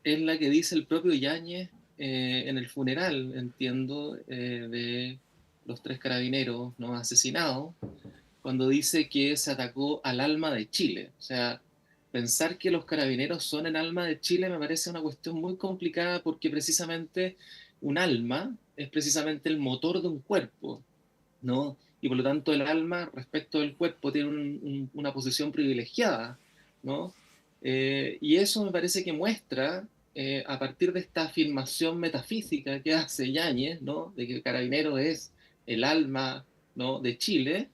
es la que dice el propio Yáñez en el funeral, entiendo, de los 3 carabineros no asesinados, cuando dice que se atacó al alma de Chile. O sea, pensar que los carabineros son el alma de Chile me parece una cuestión muy complicada, porque precisamente un alma es precisamente el motor de un cuerpo, ¿no? Y por lo tanto el alma respecto del cuerpo tiene una posición privilegiada, ¿no? Y eso me parece que muestra, a partir de esta afirmación metafísica que hace Yáñez, ¿no? De que el carabinero es el alma, ¿no? de Chile,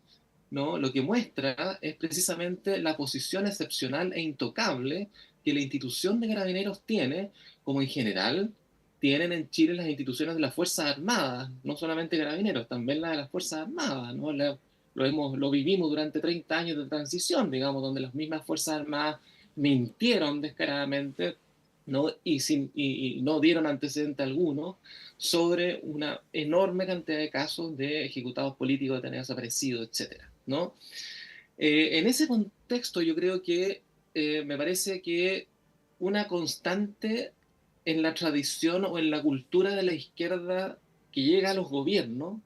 ¿no? Lo que muestra es precisamente la posición excepcional e intocable que la institución de carabineros tiene, como en general tienen en Chile las instituciones de las Fuerzas Armadas, no solamente carabineros, también la de las Fuerzas Armadas, ¿no? Lo vivimos durante 30 años de transición, digamos, donde las mismas Fuerzas Armadas mintieron descaradamente, ¿no? Y no dieron antecedente alguno sobre una enorme cantidad de casos de ejecutados políticos detenidos desaparecidos, etcétera, ¿no? En ese contexto yo creo que me parece que una constante en la tradición o en la cultura de la izquierda que llega a los gobiernos,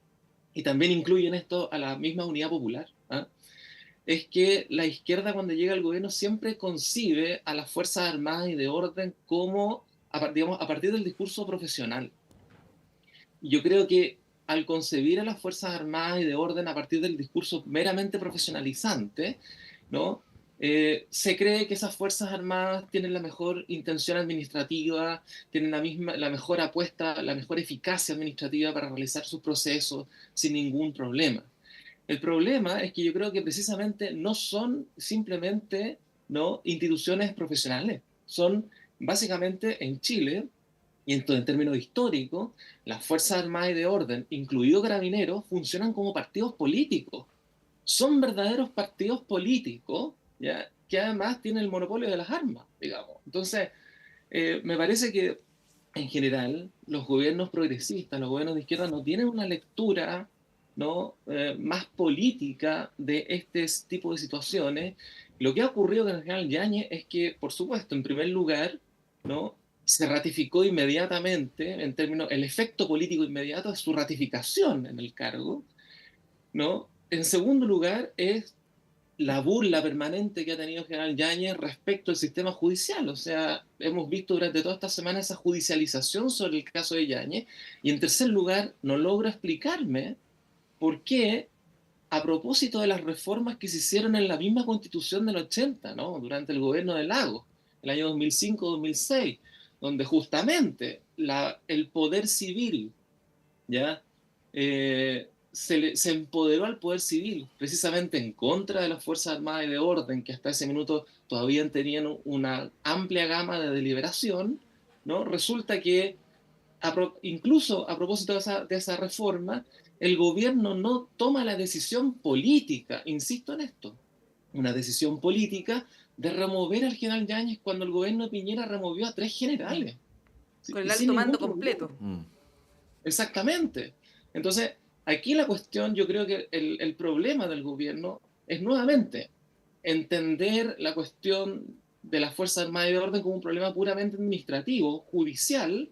y también incluye en esto a la misma Unidad Popular, ¿ah? Es que la izquierda, cuando llega al gobierno, siempre concibe a las Fuerzas Armadas y de orden como, digamos, a partir del discurso profesional. Yo creo que al concebir a las Fuerzas Armadas y de orden a partir del discurso meramente profesionalizante, ¿no? Se cree que esas Fuerzas Armadas tienen la mejor intención administrativa, tienen la mejor apuesta, la mejor eficacia administrativa para realizar sus procesos sin ningún problema. El problema es que yo creo que precisamente no son simplemente, ¿no? instituciones profesionales, son básicamente en Chile, y en términos históricos, las Fuerzas Armadas y de Orden, incluido Carabineros, funcionan como partidos políticos. Son verdaderos partidos políticos, ¿ya? Que además tienen el monopolio de las armas, digamos. Entonces, me parece que en general los gobiernos progresistas, los gobiernos de izquierda no tienen una lectura, ¿no? Más política de este tipo de situaciones. Lo que ha ocurrido con el general Yáñez es que, por supuesto, en primer lugar, ¿no? se ratificó inmediatamente, en términos, el efecto político inmediato es su ratificación en el cargo, ¿no? En segundo lugar, es la burla permanente que ha tenido el general Yáñez respecto al sistema judicial. O sea, hemos visto durante toda esta semana esa judicialización sobre el caso de Yáñez. Y en tercer lugar, no logro explicarme por qué, a propósito de las reformas que se hicieron en la misma Constitución del 80, ¿no? durante el gobierno de Lagos, el año 2005-2006, donde justamente el poder civil, ¿ya? Se empoderó al poder civil, precisamente en contra de las Fuerzas Armadas y de Orden, que hasta ese minuto todavía tenían una amplia gama de deliberación, ¿no? Resulta que incluso a propósito de esa reforma, el gobierno no toma la decisión política, insisto en esto, una decisión política de remover al general Yáñez cuando el gobierno de Piñera removió a 3 generales. Con el Y sin alto ningún mando problema. completo. Exactamente. Entonces, aquí la cuestión, yo creo que el problema del gobierno es nuevamente entender la cuestión de las Fuerzas Armadas y de Orden como un problema puramente administrativo, judicial,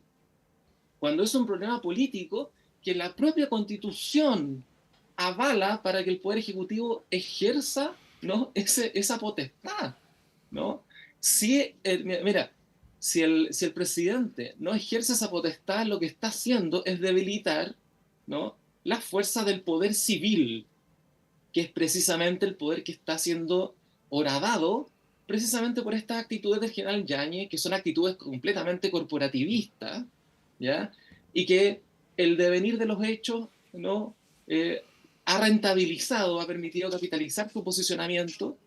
cuando es un problema político que la propia Constitución avala para que el Poder Ejecutivo ejerza, ¿no? esa potestad, ¿no? Mira, si el presidente no ejerce esa potestad, lo que está haciendo es debilitar, ¿no? las fuerzas del poder civil, que es precisamente el poder que está siendo horadado precisamente por estas actitudes del general Yáñez, que son actitudes completamente corporativistas, ¿ya? Y que el devenir de los hechos, ¿no? Ha rentabilizado, ha permitido capitalizar su posicionamiento,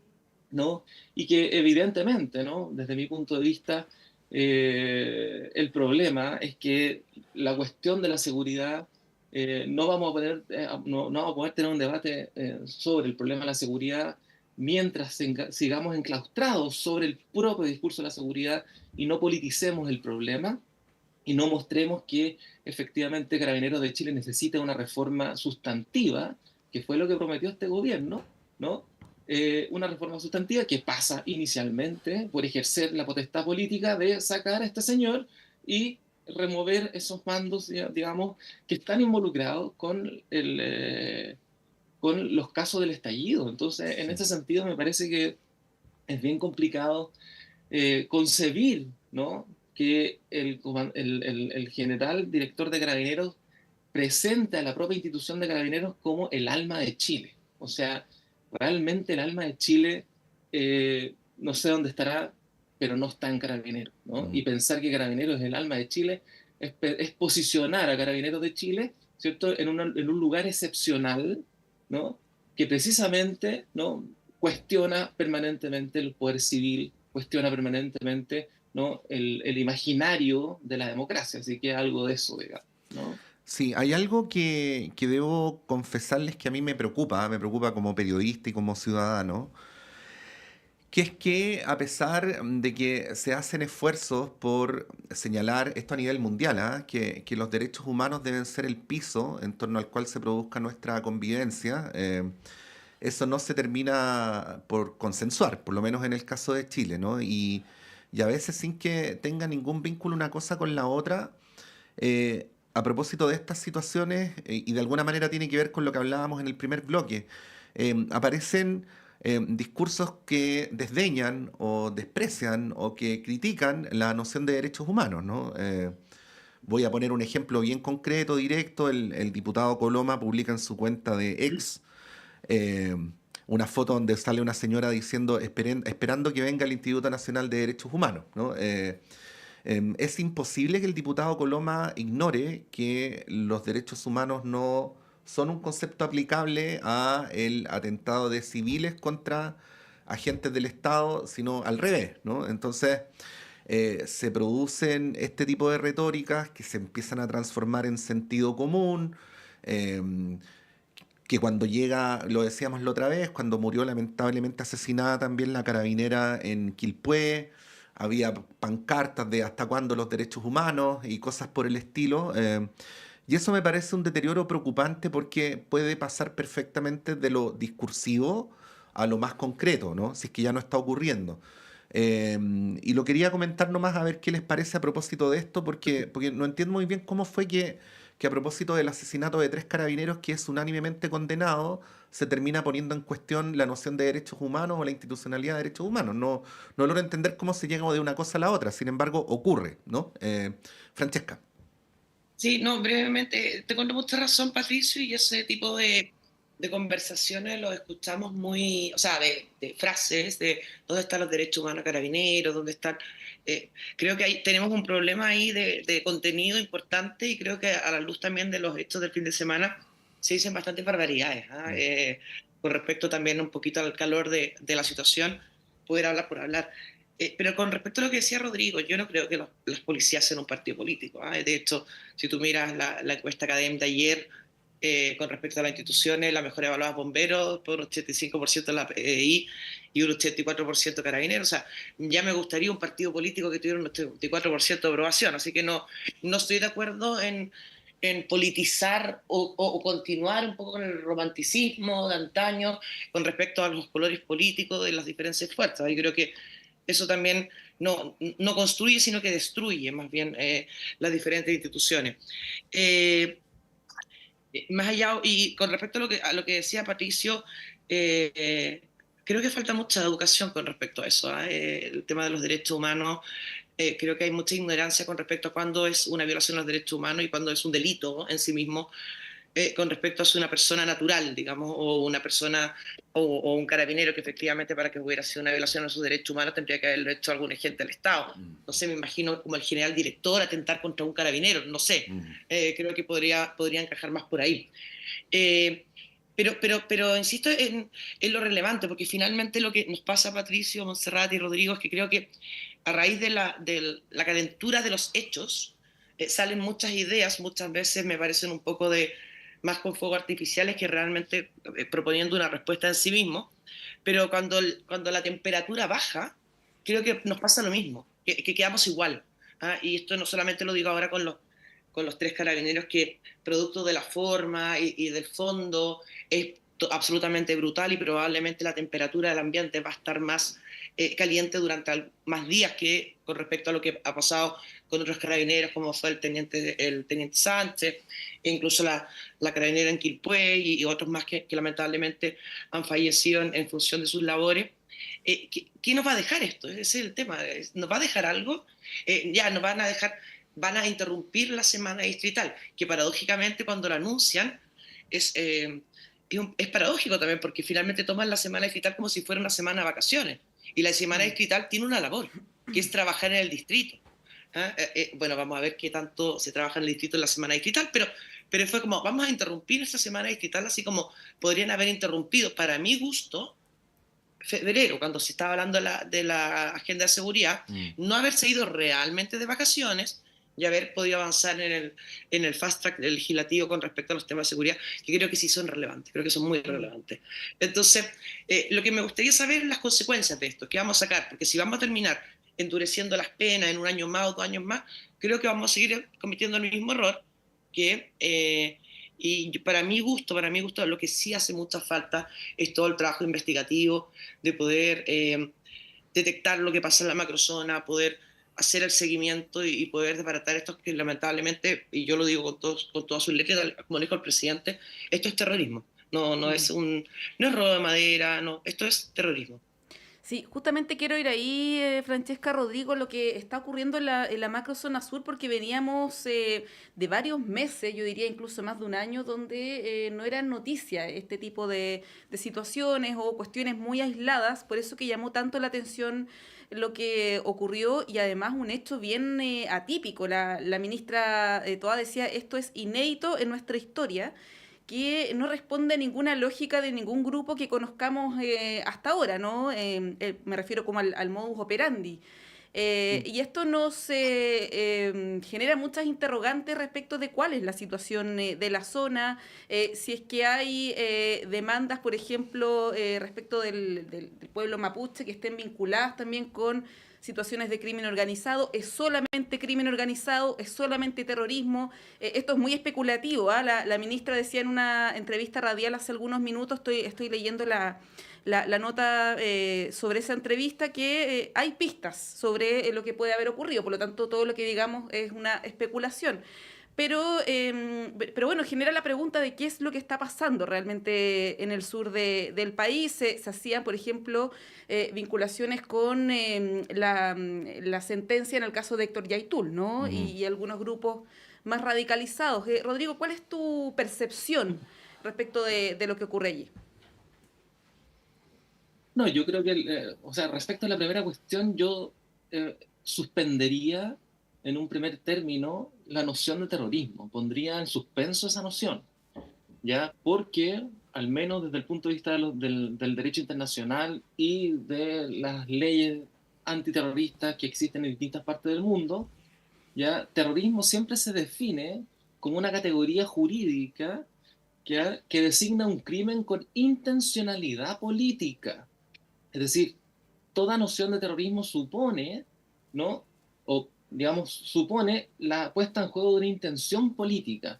¿no? Y que evidentemente, ¿no? Desde mi punto de vista, el problema es que la cuestión de la seguridad, no vamos a poder, no vamos a poder tener un debate sobre el problema de la seguridad mientras sigamos enclaustrados sobre el propio discurso de la seguridad y no politicemos el problema y no mostremos que efectivamente Carabineros de Chile necesita una reforma sustantiva, que fue lo que prometió este gobierno, ¿no? Una reforma sustantiva que pasa inicialmente por ejercer la potestad política de sacar a este señor y remover esos mandos, digamos, que están involucrados con los casos del estallido. Entonces, en ese sentido, me parece que es bien complicado concebir, ¿no? que el general director de Carabineros presente a la propia institución de Carabineros como el alma de Chile. O sea, realmente el alma de Chile, no sé dónde estará, pero no está en Carabineros, ¿no? Y pensar que Carabineros es el alma de Chile es posicionar a Carabineros de Chile, ¿cierto?, en un lugar excepcional, ¿no? Que precisamente, ¿no?, cuestiona permanentemente el poder civil, cuestiona permanentemente, ¿no?, el imaginario de la democracia. Así que algo de eso, digamos, ¿no? Sí, hay algo que debo confesarles que a mí me preocupa como periodista y como ciudadano, que es que a pesar de que se hacen esfuerzos por señalar esto a nivel mundial, ¿ah? Que los derechos humanos deben ser el piso en torno al cual se produzca nuestra convivencia, eso no se termina por consensuar, por lo menos en el caso de Chile, ¿no? Y a veces sin que tenga ningún vínculo una cosa con la otra, a propósito de estas situaciones, y de alguna manera tiene que ver con lo que hablábamos en el primer bloque, aparecen discursos que desdeñan o desprecian o que critican la noción de derechos humanos, ¿no? Voy a poner un ejemplo bien concreto, directo. El diputado Coloma publica en su cuenta de X eh, una foto donde sale una señora diciendo esperando que venga el Instituto Nacional de Derechos Humanos, ¿no? Es imposible que el diputado Coloma ignore que los derechos humanos no son un concepto aplicable a el atentado de civiles contra agentes del Estado, sino al revés, ¿no? Entonces, se producen este tipo de retóricas que se empiezan a transformar en sentido común, eh, que cuando llega, lo decíamos la otra vez, cuando murió lamentablemente asesinada también la carabinera en Quilpué, había pancartas de hasta cuándo los derechos humanos y cosas por el estilo. Y eso me parece un deterioro preocupante porque puede pasar perfectamente de lo discursivo a lo más concreto, ¿no? Si es que ya no está ocurriendo. Y lo quería comentar nomás a ver qué les parece a propósito de esto, porque no entiendo muy bien cómo fue que a propósito del asesinato de 3 carabineros que es unánimemente condenado, se termina poniendo en cuestión la noción de derechos humanos o la institucionalidad de derechos humanos. No logro entender cómo se llega de una cosa a la otra, sin embargo, ocurre, ¿no? Francesca. Sí, no, brevemente, te cuento mucha razón, Patricio, y ese tipo de conversaciones los escuchamos muy, o sea, de frases, de dónde están los derechos humanos carabineros, dónde están... creo que tenemos un problema ahí de contenido importante y creo que a la luz también de los hechos del fin de semana se dicen bastantes barbaridades, ¿ah? Con respecto también un poquito al calor de la situación, poder hablar por hablar. Pero con respecto a lo que decía Rodrigo, yo no creo que las policías sean un partido político. De hecho, si tú miras la encuesta académica de ayer, con respecto a las instituciones, la mejor evaluada bomberos, por un 85% la PDI y un 84% carabineros. O sea, ya me gustaría un partido político que tuviera un 84% de aprobación. Así que no estoy de acuerdo en politizar o continuar un poco con el romanticismo de antaño con respecto a los colores políticos de las diferentes fuerzas. Yo creo que eso también no construye, sino que destruye más bien las diferentes instituciones. Más allá, y con respecto a lo que decía Patricio, creo que falta mucha educación con respecto a eso. El tema de los derechos humanos, creo que hay mucha ignorancia con respecto a cuándo es una violación de los derechos humanos y cuándo es un delito en sí mismo, con respecto a si una persona natural, digamos, o una persona o un carabinero que efectivamente para que hubiera sido una violación de sus derechos humanos tendría que haberlo hecho algún agente del Estado. No sé, me imagino como el general director atentar contra un carabinero, no sé. Creo que podría encajar más por ahí. Pero insisto en lo relevante, porque finalmente lo que nos pasa, Patricio, Montserrat y Rodrigo, es que creo que a raíz de la calentura de los hechos salen muchas ideas, muchas veces me parecen un poco más con fuegos artificiales que realmente proponiendo una respuesta en sí mismo, pero cuando la temperatura baja, creo que nos pasa lo mismo, que quedamos igual. Y esto no solamente lo digo ahora con los tres carabineros, que producto de la forma y del fondo es absolutamente brutal y probablemente la temperatura del ambiente va a estar más caliente durante más días que con respecto a lo que ha pasado con otros carabineros, como fue el teniente Sánchez, e incluso la carabinera en Quilpué y otros más que lamentablemente han fallecido en función de sus labores. ¿Qué nos va a dejar esto? Ese es el tema. ¿Nos va a dejar algo? Ya nos van a interrumpir la semana distrital, que paradójicamente cuando la anuncian es paradójico también, porque finalmente toman la semana distrital como si fuera una semana de vacaciones. Y la semana distrital tiene una labor, que es trabajar en el distrito. Bueno, vamos a ver qué tanto se trabaja en el distrito en la semana distrital, pero fue como, vamos a interrumpir esta semana distrital, así como podrían haber interrumpido, para mi gusto, febrero, cuando se estaba hablando de la agenda de seguridad, no haberse ido realmente de vacaciones y haber podido avanzar en el fast track legislativo con respecto a los temas de seguridad, que creo que sí son relevantes, creo que son muy relevantes. Entonces, lo que me gustaría saber es las consecuencias de esto, qué vamos a sacar, porque si vamos a terminar endureciendo las penas en un año más o 2 años más, creo que vamos a seguir cometiendo el mismo error y para mi gusto, lo que sí hace mucha falta es todo el trabajo investigativo de poder detectar lo que pasa en la macrozona, poder hacer el seguimiento y poder desbaratar esto que lamentablemente, y yo lo digo con todas sus letras, como dijo el presidente, esto es terrorismo. No es robo de madera, no, esto es terrorismo. Sí, justamente quiero ir ahí, Francesca, Rodrigo, lo que está ocurriendo en la macrozona sur, porque veníamos de varios meses, yo diría incluso más de un año, donde no eran noticia este tipo de situaciones o cuestiones muy aisladas, por eso que llamó tanto la atención lo que ocurrió y además un hecho bien atípico. La ministra Toá decía, esto es inédito en nuestra historia, que no responde a ninguna lógica de ningún grupo que conozcamos hasta ahora, ¿no? Me refiero como al modus operandi. Y esto nos genera muchas interrogantes respecto de cuál es la situación de la zona, si es que hay demandas, por ejemplo, respecto del pueblo mapuche que estén vinculadas también con situaciones de crimen organizado. ¿Es solamente crimen organizado? ¿Es solamente terrorismo? Esto es muy especulativo. La ministra decía en una entrevista radial hace algunos minutos, estoy leyendo la nota sobre esa entrevista, que hay pistas sobre lo que puede haber ocurrido. Por lo tanto, todo lo que digamos es una especulación. Pero bueno, genera la pregunta de qué es lo que está pasando realmente en el sur del país. Se hacían, por ejemplo, vinculaciones con la sentencia en el caso de Héctor Yaitul, ¿no? Y algunos grupos más radicalizados. Rodrigo, ¿cuál es tu percepción respecto de lo que ocurre allí? No, yo creo que, respecto a la primera cuestión, yo suspendería en un primer término la noción de terrorismo, pondría en suspenso esa noción, ¿ya? Porque, al menos desde el punto de vista del derecho internacional y de las leyes antiterroristas que existen en distintas partes del mundo, ¿ya? Terrorismo siempre se define como una categoría jurídica que designa un crimen con intencionalidad política. Es decir, toda noción de terrorismo supone, ¿no? O, digamos, supone la puesta en juego de una intención política.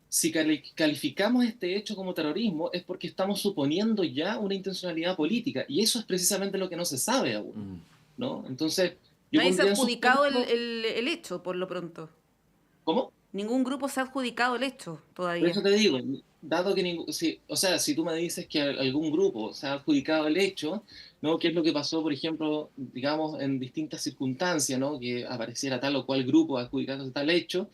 Si calificamos este hecho como terrorismo es porque estamos suponiendo ya una intencionalidad política, y eso es precisamente lo que no se sabe aún, ¿no? Entonces, yo Nadie se ha pondría en adjudicado suspenso... el hecho, por lo pronto. ¿Cómo? Ningún grupo se ha adjudicado el hecho Por todavía. eso te digo, dado que o sea, si tú me dices que algún grupo se ha adjudicado el hecho, ¿no? ¿Qué es lo que pasó, por ejemplo, digamos, en distintas circunstancias, ¿no? Que apareciera tal o cual grupo adjudicándose tal hecho?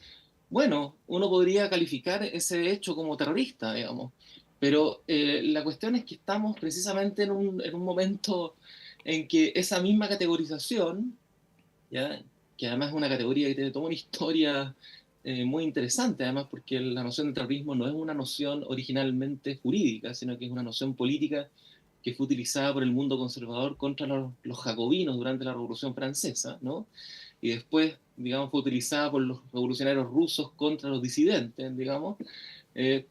Bueno, uno podría calificar ese hecho como terrorista, digamos. Pero la cuestión es que estamos precisamente en un momento en que esa misma categorización, ¿ya? Que además es una categoría que tiene toda una historia muy interesante, además porque la noción de terrorismo no es una noción originalmente jurídica, sino que es una noción política que fue utilizada por el mundo conservador contra los jacobinos durante la Revolución Francesa, ¿no? Y después, digamos, fue utilizada por los revolucionarios rusos contra los disidentes, digamos.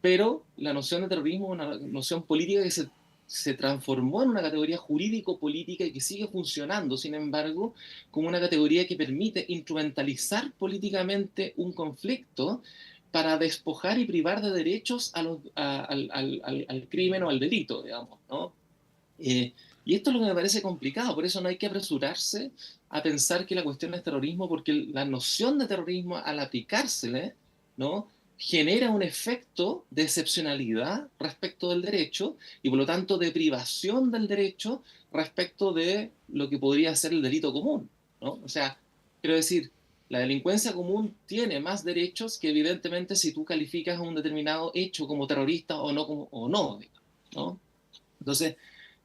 Pero la noción de terrorismo es una noción política que se transformó en una categoría jurídico-política y que sigue funcionando, sin embargo, como una categoría que permite instrumentalizar políticamente un conflicto para despojar y privar de derechos al crimen o al delito, digamos, ¿no? Y esto es lo que me parece complicado, por eso no hay que apresurarse a pensar que la cuestión es terrorismo, porque la noción de terrorismo al aplicársele, ¿no? Genera un efecto de excepcionalidad respecto del derecho y por lo tanto de privación del derecho respecto de lo que podría ser el delito común, ¿no? O sea, quiero decir, la delincuencia común tiene más derechos que evidentemente si tú calificas a un determinado hecho como terrorista o no, digamos, ¿no? Entonces,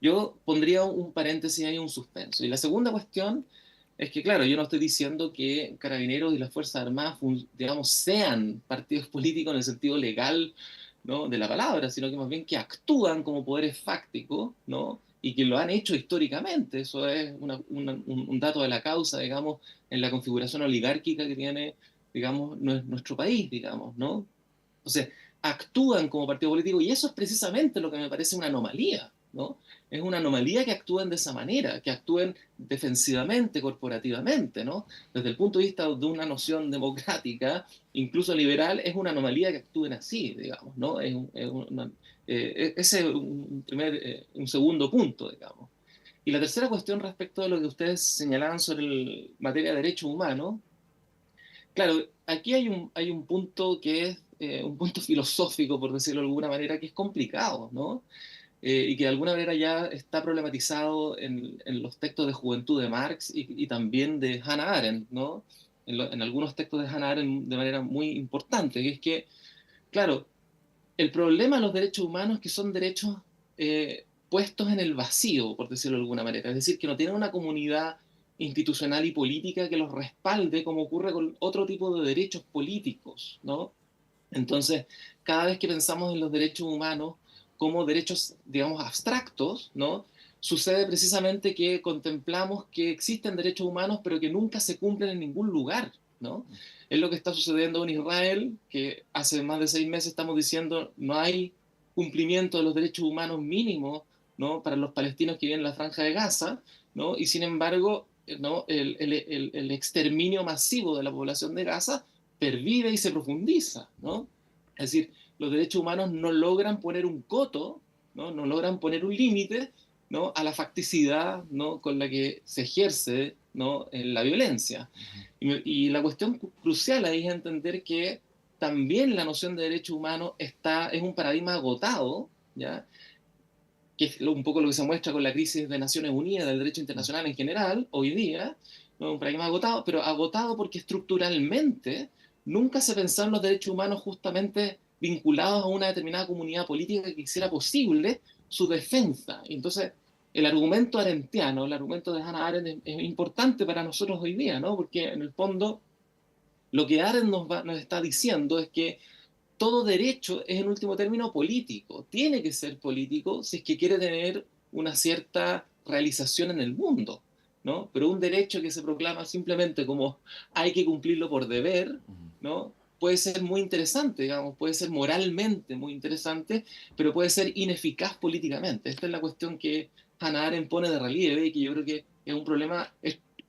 yo pondría un paréntesis ahí, un suspenso. Y la segunda cuestión es que, claro, yo no estoy diciendo que Carabineros y las Fuerzas Armadas, digamos, sean partidos políticos en el sentido legal, ¿no? de la palabra, sino que más bien que actúan como poderes fácticos, ¿no? Y que lo han hecho históricamente. Eso es un dato de la causa, digamos, en la configuración oligárquica que tiene, digamos, nuestro país, digamos, ¿no? Entonces, actúan como partido político y eso es precisamente lo que me parece una anomalía, ¿no? Es una anomalía que actúen de esa manera, que actúen defensivamente, corporativamente, ¿no? Desde el punto de vista de una noción democrática, incluso liberal, es una anomalía que actúen así, digamos, ¿no? Ese es un segundo punto, digamos. Y la tercera cuestión respecto de lo que ustedes señalaban sobre materia de derechos humanos, claro, aquí hay un punto que es un punto filosófico, por decirlo de alguna manera, que es complicado, ¿no? Y que de alguna manera ya está problematizado en los textos de Juventud de Marx y también de Hannah Arendt, ¿no? En algunos textos de Hannah Arendt de manera muy importante, que es que, claro, el problema de los derechos humanos es que son derechos puestos en el vacío, por decirlo de alguna manera. Es decir, que no tienen una comunidad institucional y política que los respalde, como ocurre con otro tipo de derechos políticos, ¿no? Entonces, cada vez que pensamos en los derechos humanos como derechos, digamos, abstractos, ¿no? Sucede precisamente que contemplamos que existen derechos humanos, pero que nunca se cumplen en ningún lugar, ¿no? Es lo que está sucediendo en Israel, que hace más de 6 meses estamos diciendo no hay cumplimiento de los derechos humanos mínimos, ¿no? Para los palestinos que viven en la Franja de Gaza, ¿no? Y sin embargo, ¿no? El exterminio masivo de la población de Gaza pervive y se profundiza, ¿no? Es decir, los derechos humanos no logran poner un coto, ¿no? No logran poner un límite, ¿no? A la facticidad, ¿no? con la que se ejerce, ¿no? en la violencia. Y la cuestión crucial ahí es entender que también la noción de derechos humanos es un paradigma agotado, ¿ya? Que es un poco lo que se muestra con la crisis de Naciones Unidas, del derecho internacional en general, hoy día, ¿no? Un paradigma agotado, pero agotado porque estructuralmente nunca se pensaron los derechos humanos justamente vinculados a una determinada comunidad política que hiciera posible su defensa. Entonces, el argumento arendtiano, el argumento de Hannah Arendt es importante para nosotros hoy día, ¿no? Porque en el fondo lo que Arendt nos está diciendo es que todo derecho es en último término político, tiene que ser político si es que quiere tener una cierta realización en el mundo. ¿no? Pero un derecho que se proclama simplemente como hay que cumplirlo por deber, ¿no? Puede ser muy interesante, digamos, puede ser moralmente muy interesante, pero puede ser ineficaz políticamente. Esta es la cuestión que Hannah Arendt pone de relieve y que yo creo que es un problema,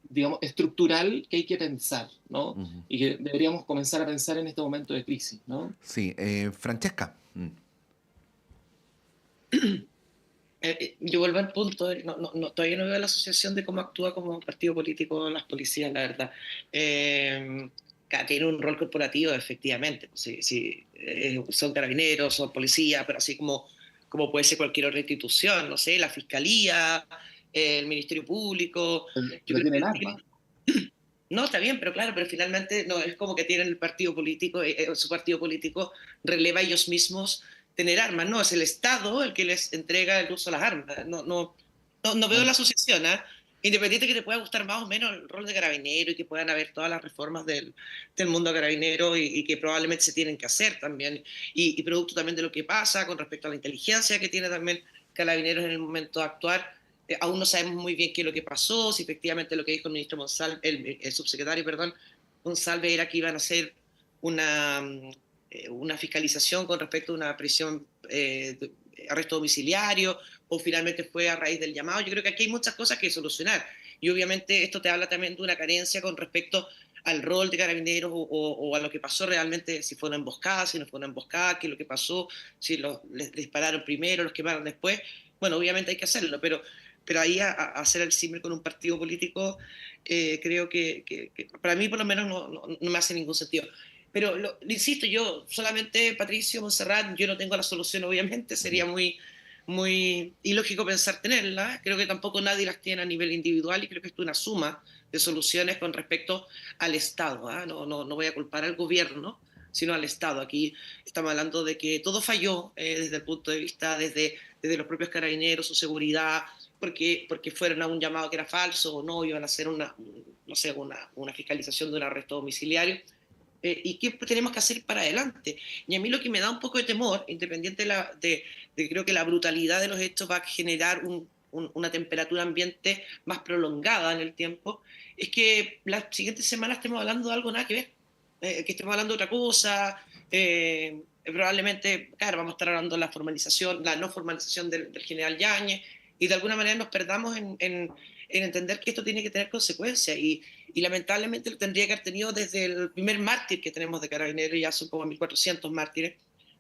digamos, estructural que hay que pensar, ¿no? Y que deberíamos comenzar a pensar en este momento de crisis, ¿no? Sí, Francesca. Yo vuelvo al punto, todavía no veo la asociación de cómo actúa como partido político las policías, la verdad. Tiene un rol corporativo, efectivamente. Son carabineros, son policías, pero así como puede ser cualquier otra institución, no sé, la fiscalía, el Ministerio Público. Pero tienen armas. No, está bien, pero claro, pero finalmente no es como que tienen el partido político, su partido político releva a ellos mismos tener armas, no, es el Estado el que les entrega el uso de las armas. No veo la asociación, ¿eh? Independiente que te pueda gustar más o menos el rol de carabinero y que puedan haber todas las reformas del mundo carabinero y que probablemente se tienen que hacer también, y producto también de lo que pasa con respecto a la inteligencia que tiene también Carabineros en el momento de actuar. Aún no sabemos muy bien qué es lo que pasó, si efectivamente lo que dijo el ministro Monsalve, el subsecretario, perdón, Monsalve, era que iban a hacer una fiscalización con respecto a una prisión, arresto domiciliario, o finalmente fue a raíz del llamado. Yo creo que aquí hay muchas cosas que solucionar, y obviamente esto te habla también de una carencia con respecto al rol de Carabineros o a lo que pasó realmente, si fue una emboscada, si no fue una emboscada, qué es lo que pasó, si les dispararon primero, los quemaron después. Bueno, obviamente hay que hacerlo, pero ahí a hacer el símil con un partido político, creo que para mí por lo menos no me hace ningún sentido. Pero insisto, yo solamente, Patricio, Montserrat, yo no tengo la solución, obviamente, sería muy ilógico pensar tenerla. Creo que tampoco nadie las tiene a nivel individual, y creo que esto es una suma de soluciones con respecto al Estado, ¿eh? No voy a culpar al gobierno, sino al Estado. Aquí estamos hablando de que todo falló, desde el punto de vista, desde los propios carabineros, su seguridad, porque fueron a un llamado que era falso, o no, iban a hacer una fiscalización de un arresto domiciliario. ¿Y qué tenemos que hacer para adelante? Y a mí lo que me da un poco de temor, independiente de creo que la brutalidad de los hechos va a generar una temperatura ambiente más prolongada en el tiempo, es que las siguientes semanas estemos hablando de algo nada que ver, que estemos hablando de otra cosa. Probablemente, claro, vamos a estar hablando de la no formalización del general Yáñez, y de alguna manera nos perdamos en entender que esto tiene que tener consecuencias, y lamentablemente lo tendría que haber tenido desde el primer mártir que tenemos de Carabineros, ya son como 1.400 mártires,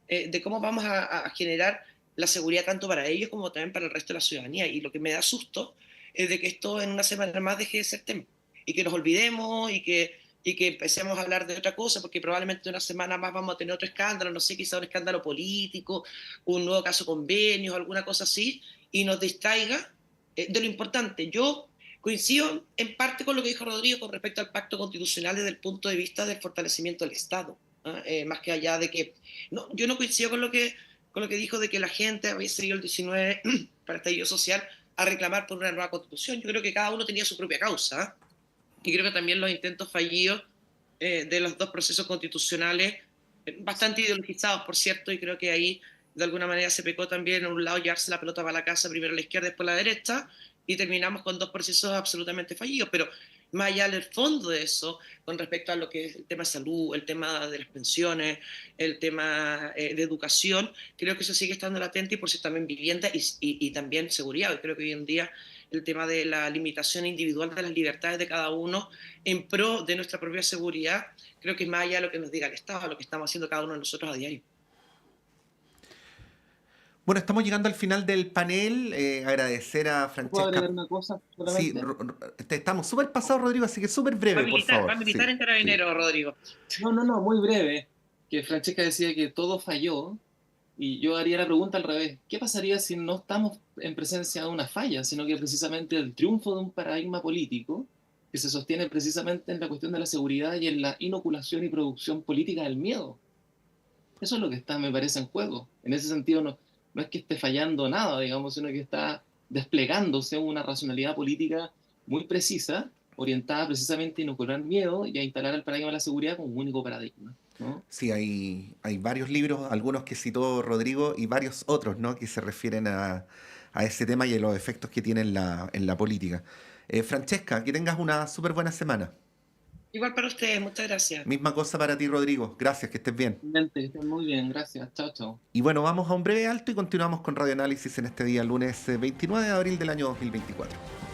de cómo vamos a generar la seguridad tanto para ellos como también para el resto de la ciudadanía. Y lo que me da susto es de que esto en una semana más deje de ser tema, y que nos olvidemos, y que empecemos a hablar de otra cosa, porque probablemente una semana más vamos a tener otro escándalo, no sé, quizá un escándalo político, un nuevo caso convenios, alguna cosa así, y nos distraiga de lo importante. Yo coincido en parte con lo que dijo Rodrigo con respecto al pacto constitucional desde el punto de vista del fortalecimiento del Estado, ¿eh? Más que allá de que... No, yo no coincido con lo que dijo de que la gente había salido el 19 para el estallido social a reclamar por una nueva constitución. Yo creo que cada uno tenía su propia causa, ¿eh? Y creo que también los intentos fallidos de los dos procesos constitucionales, bastante ideologizados, por cierto, y creo que ahí de alguna manera se pecó también en un lado llevarse la pelota para la casa, primero la izquierda, después la derecha, y terminamos con dos procesos absolutamente fallidos. Pero más allá del fondo de eso, con respecto a lo que es el tema de salud, el tema de las pensiones, el tema de educación, creo que eso sigue estando latente, y por eso también vivienda y también seguridad. Y creo que hoy en día el tema de la limitación individual de las libertades de cada uno en pro de nuestra propia seguridad, creo que es más allá de lo que nos diga el Estado, lo que estamos haciendo cada uno de nosotros a diario. Bueno, estamos llegando al final del panel. Agradecer a ¿Puedo Francesca. agregar una cosa Sí, solamente? estamos súper pasados, Rodrigo, así que súper breve, por favor. Va a militar Sí, en Carabineros, sí. Rodrigo. No, muy breve. Que Francesca decía que todo falló, y yo haría la pregunta al revés. ¿Qué pasaría si no estamos en presencia de una falla, sino que precisamente el triunfo de un paradigma político que se sostiene precisamente en la cuestión de la seguridad y en la inoculación y producción política del miedo? Eso es lo que está, me parece, en juego. En ese sentido, no es que esté fallando nada, digamos, sino que está desplegándose una racionalidad política muy precisa, orientada precisamente a inocular miedo y a instalar el paradigma de la seguridad como un único paradigma, ¿no? Sí, hay varios libros, algunos que citó Rodrigo y varios otros, ¿no?, que se refieren a ese tema y a los efectos que tiene en la política. Francesca, que tengas una súper buena semana. Igual para ustedes, muchas gracias. Misma cosa para ti, Rodrigo. Gracias, que estés bien. Que estén muy bien, gracias. Chao, chao. Y bueno, vamos a un breve alto y continuamos con Radio Análisis en este día, lunes 29 de abril del año 2024.